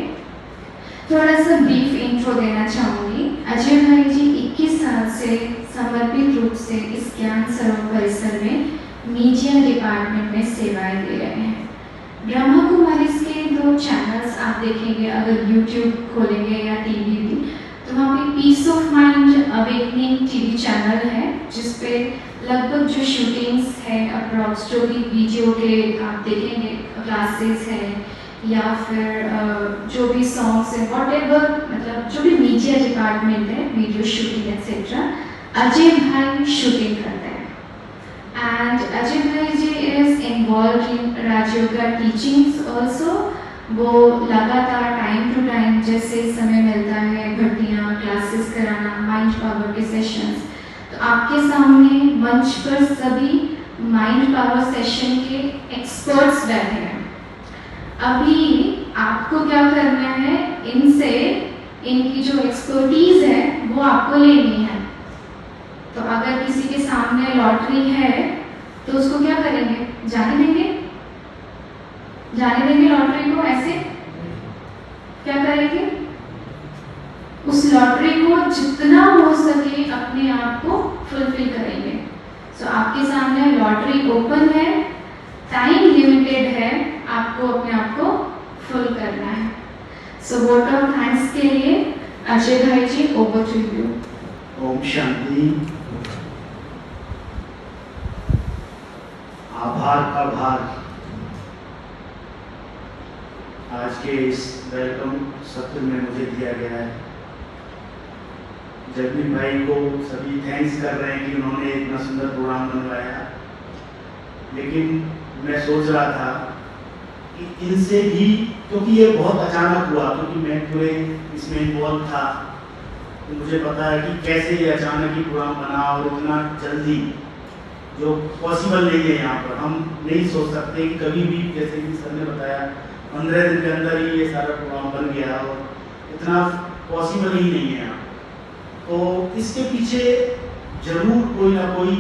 थोड़ा सा ब्रीफ इंट्रो देना चाहूँगी। अजय भाई जी 21 साल से समर्पित रूप से इस ज्ञान सरोवर परिसर में मीडिया डिपार्टमेंट में सेवाएं दे रहे हैं। ब्रह्मा कुमारीज के 2 चैनल्स आप देखेंगे, अगर यूट्यूब खोलेंगे या टीवी भी, तो वहाँ पे peace of mind awakening TV channel है, जिसपे लगभग जो शूटिंग्स है अप्रॉक्स जो भी वीडियो के आप देखेंगे क्लासेस है या फिर जो भी सॉन्ग्स है व्हाटएवर, मतलब जो भी मीडिया डिपार्टमेंट है, वीडियो शूटिंग एक्सेट्रा, अजय भाई शूटिंग करते हैं। एंड अजय भाई ji is involve in Rajyoga teachings also. वो लगातार टाइम टू टाइम जैसे समय मिलता है भर्तियाँ क्लासेस कराना, माइंड पावर के सेशंस। तो आपके सामने मंच पर सभी माइंड पावर सेशन के एक्सपर्ट्स बैठे हैं। अभी आपको क्या करना है? इनसे इनकी जो एक्सपर्टीज है वो आपको लेनी है। तो अगर किसी के सामने लॉटरी है तो उसको क्या करेंगे? जाने देंगे? जाने देंगे लॉटरी को? ऐसे क्या करेंगे? उस लॉटरी को जितना हो सके अपने आप को फुलफिल करेंगे। सो आपके सामने लॉटरी ओपन है, टाइम लिमिटेड है, आपको अपने आप को फुल करना है। सो वोट ऑफ थैंक्स के लिए अजय भाई जी, over to you. Om Shanti. आभार का भार आज के इस वेलकम सत्र में मुझे दिया गया है। जगदीप भाई को सभी थैंक्स कर रहे हैं कि उन्होंने इतना सुंदर प्रोग्राम बनवाया, लेकिन मैं सोच रहा था कि इनसे भी, क्योंकि ये बहुत अचानक हुआ, क्योंकि मैं पूरे इसमें इन्वॉल्व था, तो मुझे पता है कि कैसे ये अचानक ही प्रोग्राम बना और इतना जल्दी, जो पॉसिबल नहीं है यहाँ पर। हम नहीं सोच सकते कि कभी भी, जैसे कि सर ने बताया, 15 दिन के अंदर ही ये सारा प्रोग्राम बन गया और इतना पॉसिबल ही नहीं है यहाँ। तो इसके पीछे जरूर कोई ना कोई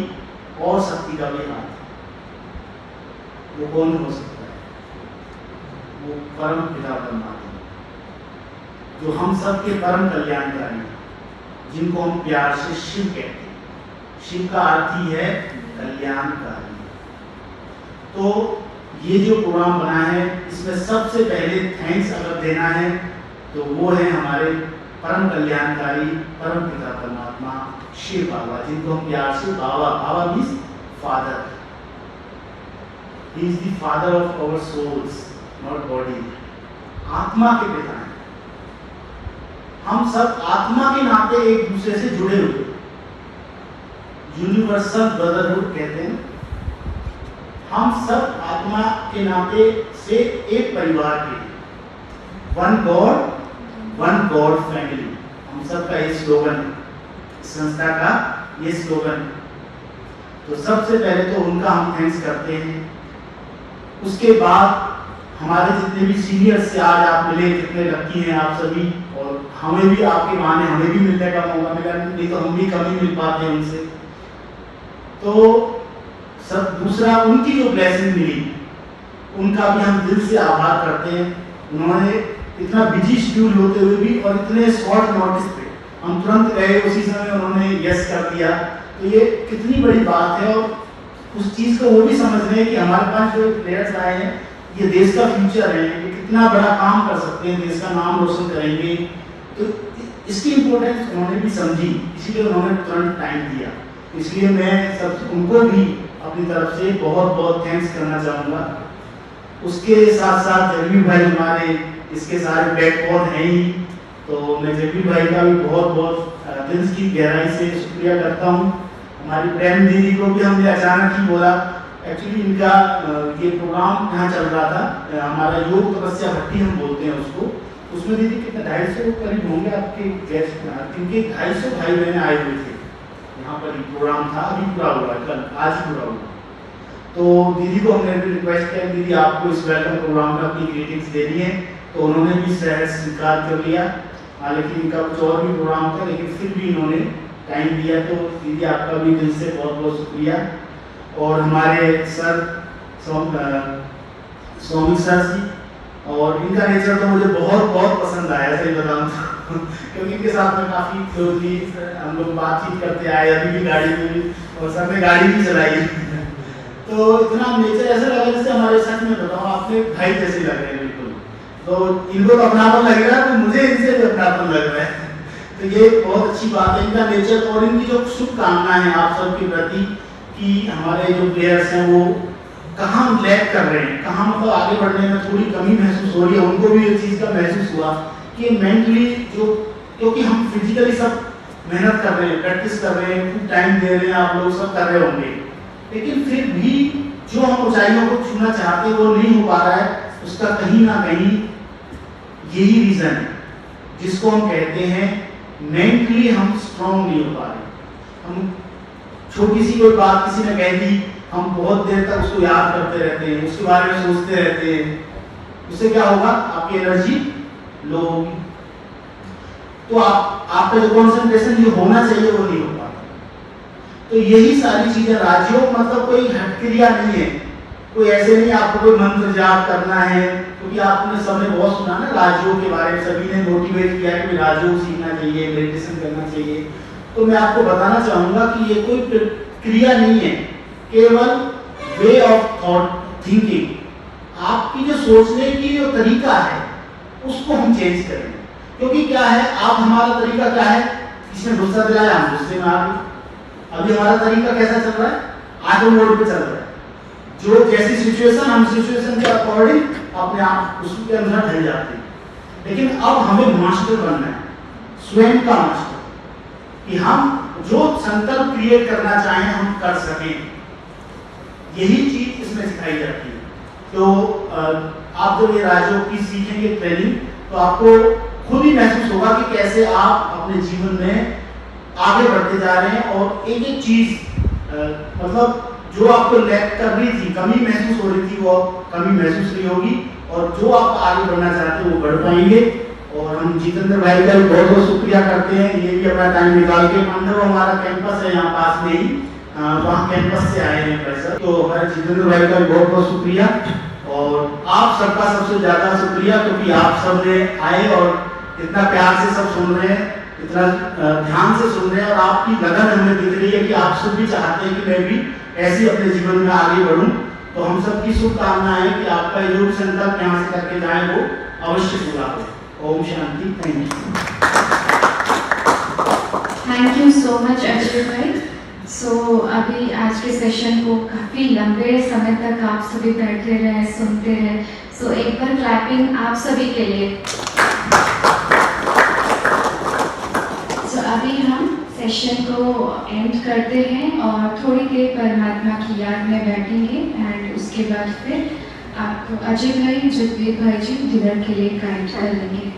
और शक्ति का भी हाथ है। वो कौन हो सकता है? वो परम पिता परमात्मा, जो हम सब के परम कल्याणकारी, जिनको हम प्यार से शिव कहते हैं। शिव का अर्थ ही है कल्याणकारी। तो ये जो प्रोग्राम बना है, इसमें सबसे पहले थैंक्स अगर देना है तो वो है हमारे परम कल्याणकारी परम पिता परमात्मा शिव बाबा, जिनको हम प्यार से बाबा, बाबा means father. He is the father of our souls, not body. आत्मा के पिता हैं। हम सब आत्मा के नाते एक दूसरे से जुड़े हुए, यूनिवर्सल ब्रदरहुड कहते हैं। हम सब आत्मा के नाते से एक परिवार के, वन गॉड फैमिली। हम सब का ये स्लोगन, संस्था का ये स्लोगन। तो सबसे पहले तो उनका हम थैंक्स करते हैं। उसके बाद हमारे जितने भी सीनियर से आज आप मिले, कितने लकी हैं आप सभी, और हमें भी आपके बहाने हमें भी मिलने का मौका मिला, नहीं तो हम भी कम ही मिल पाते हैं उनसे। तो सब दूसरा, उनकी जो ब्लेसिंग मिली उनका भी हम दिल से आभार करते हैं। उन्होंने इतना बिजी शेड्यूल होते हुए भी और इतने शॉर्ट नोटिस पे हम तुरंत गए, उसी समय उन्होंने यस कर दिया। तो ये कितनी बड़ी बात है। और उस चीज़ को वो भी समझ रहे हैं कि हमारे पास जो प्लेयर्स आए हैं ये देश का फ्यूचर है, ये कितना बड़ा काम कर सकते हैं, देश का नाम रोशन करेंगे। तो इसकी इम्पोर्टेंस उन्होंने भी समझी, इसीलिए उन्होंने तुरंत टाइम दिया। इसलिए मैं सब उनको भी अपनी तरफ से बहुत बहुत थैंक्स करना चाहूँगा। उसके साथ साथ जगदीप भाई हमारे इसके सारे बैकबोन हैं ही, तो मैं जगदीप भाई का भी बहुत बहुत दिल की गहराई से शुक्रिया करता हूँ। हमारी प्रेम दीदी को भी हमने अचानक ही बोला, एक्चुअली इनका ये प्रोग्राम यहाँ चल रहा था, हमारा योग तपस्या भट्टी हम बोलते हैं उसको। उसमें दीदी कितने 250 करीब होंगे आपके गेस्ट, क्योंकि 250 भाई बहन आए हुए थे यहाँ पर। ही प्रोग्राम था, अभी पूरा हुआ, कल आज ही पूरा हुआ। तो दीदी को हमने भी रिक्वेस्ट किया, दीदी आपको इस वेलकम प्रोग्राम में अपनी ग्रीटिंग्स देनी है, तो उन्होंने भी सहज स्वीकार कर लिया। हालांकि इनका कुछ और भी प्रोग्राम था, लेकिन फिर भी इन्होंने टाइम दिया। तो दीदी आपका भी दिल से बहुत बहुत शुक्रिया। और हमारे सर स्वामी सर जी, और इनका नेचर तो मुझे बहुत बहुत पसंद आया, सही बताऊं तो क्योंकि इनके साथ में काफ़ी क्लोजली हम लोग बातचीत करते आए, अभी भी गाड़ी में भी, और सर ने गाड़ी भी चलाई तो इतना नेचर ऐसा लगा जैसे हमारे, सच में बताऊँ आपने, भाई जैसे लग रहे हैं बिल्कुल। तो इनको तो अपनापन लग रहा है, तो मुझे इनसे भी अपनापन लग रहा है। तो ये बहुत अच्छी बात है इनका नेचर। और इनकी जो शुभकामनाएं हैं आप सबके प्रति कि हमारे जो प्लेयर्स हैं वो कहाँ लैग कर रहे हैं, कहाँ मतलब आगे बढ़ने में थोड़ी कमी महसूस हो रही है, उनको भी इस चीज़ का महसूस हुआ कि मेंटली जो, क्योंकि हम फिजिकली सब मेहनत कर रहे हैं, प्रैक्टिस कर रहे हैं, खूब टाइम दे रहे हैं, आप लोग सब कर रहे होंगे, लेकिन फिर भी जो हम ऊंचाइयों को छूना चाहते हैं वो नहीं हो पा रहा है। उसका कहीं ना कहीं यही रीज़न है जिसको हम कहते हैं मेंटली हम स्ट्रॉन्ग नहीं हो पा रहे। हम छोटी सी कोई बात किसी ने कह दी, हम बहुत देर तक उसको याद करते रहते हैं, उसके बारे में सोचते रहते हैं, उससे क्या होगा, आपकी एनर्जी लो होगी। तो आपका जो कंसंट्रेशन जो होना चाहिए वो नहीं हो पाता। तो यही सारी चीजें, राजयोग मतलब कोई हटक्रिया नहीं है, कोई ऐसे नहीं आपको कोई मंत्र जाप करना है, क्योंकि आपने सबने बहुत सुना ना राजयोग के बारे में, सभी ने मोटिवेट किया कि राजयोग सीखना चाहिए, मेडिटेशन करना चाहिए। तो मैं आपको बताना चाहूंगा कि ये कोई क्रिया नहीं है, केवल वे ऑफ थॉट थिंकिंग। आपकी जो सोचने की जो तरीका है उसको हम चेंज करें। क्योंकि क्या है, आप, हमारा तरीका क्या है, किसने गुस्सा दिलाया हम गुस्से में आ गए। अभी हमारा तरीका कैसा चल रहा है, ऑटो मोड पे चल रहा है। जो जैसी सिचुएशन, हम सिचुएशन के अकॉर्डिंग अपने आप उसके अंदर ढल जाते हैं। लेकिन अब हमें मास्टर बनना है, स्वयं का मास्टर, कि हम जो संकल्प क्रिएट करना चाहें हम कर सकें। यही चीज इसमें सिखाई जाती है। तो आप जब ये राजयोग की सीखेंगे ट्रेनिंग, तो आपको खुद ही महसूस होगा कि कैसे आप अपने जीवन में आगे बढ़ते जा रहे हैं। और एक एक चीज मतलब जो आपको लैक कर रही थी, कमी महसूस हो रही थी, वो कमी महसूस नहीं होगी, और जो आप आगे बढ़ना चाहते हैं वो बढ़ पाएंगे। और हम जितेंद्र भाई का भी बहुत बहुत शुक्रिया करते हैं, ये भी अपना टाइम निकाल के, मंडल हमारा कैंपस है यहाँ पास में ही, वहाँ कैंपस से आए हैं पैसा। तो हमारे जितेंद्र भाई का भी बहुत बहुत शुक्रिया, और आप सबका सबसे ज्यादा शुक्रिया, क्योंकि आप सब ने आए और इतना प्यार से सब सुन रहे हैं, इतना ध्यान से सुन रहे हैं, और आपकी लगन हमें दिख रही है कि आप सब भी चाहते हैं कि मैं भी ऐसे अपने जीवन में आगे बढ़ूं। तो हम सबकी शुभकामना है कि आपका जो भी संकल्प यहाँ से करके जाए वो अवश्य पूरा हो। ओम शांति। Thank you so much Ajay भाई। सो अभी आज के सेशन को काफ़ी लंबे समय तक आप सभी बैठे रहे, सुनते रहे। सो एक बार क्लैपिंग आप सभी के लिए। सो अभी हम सेशन को एंड करते हैं और थोड़ी देर परमात्मा की याद में बैठेंगे, एंड उसके बाद फिर आपको अजय भाई, जगवीर भाई जी डिनर के लिए गाइड कर लेंगे।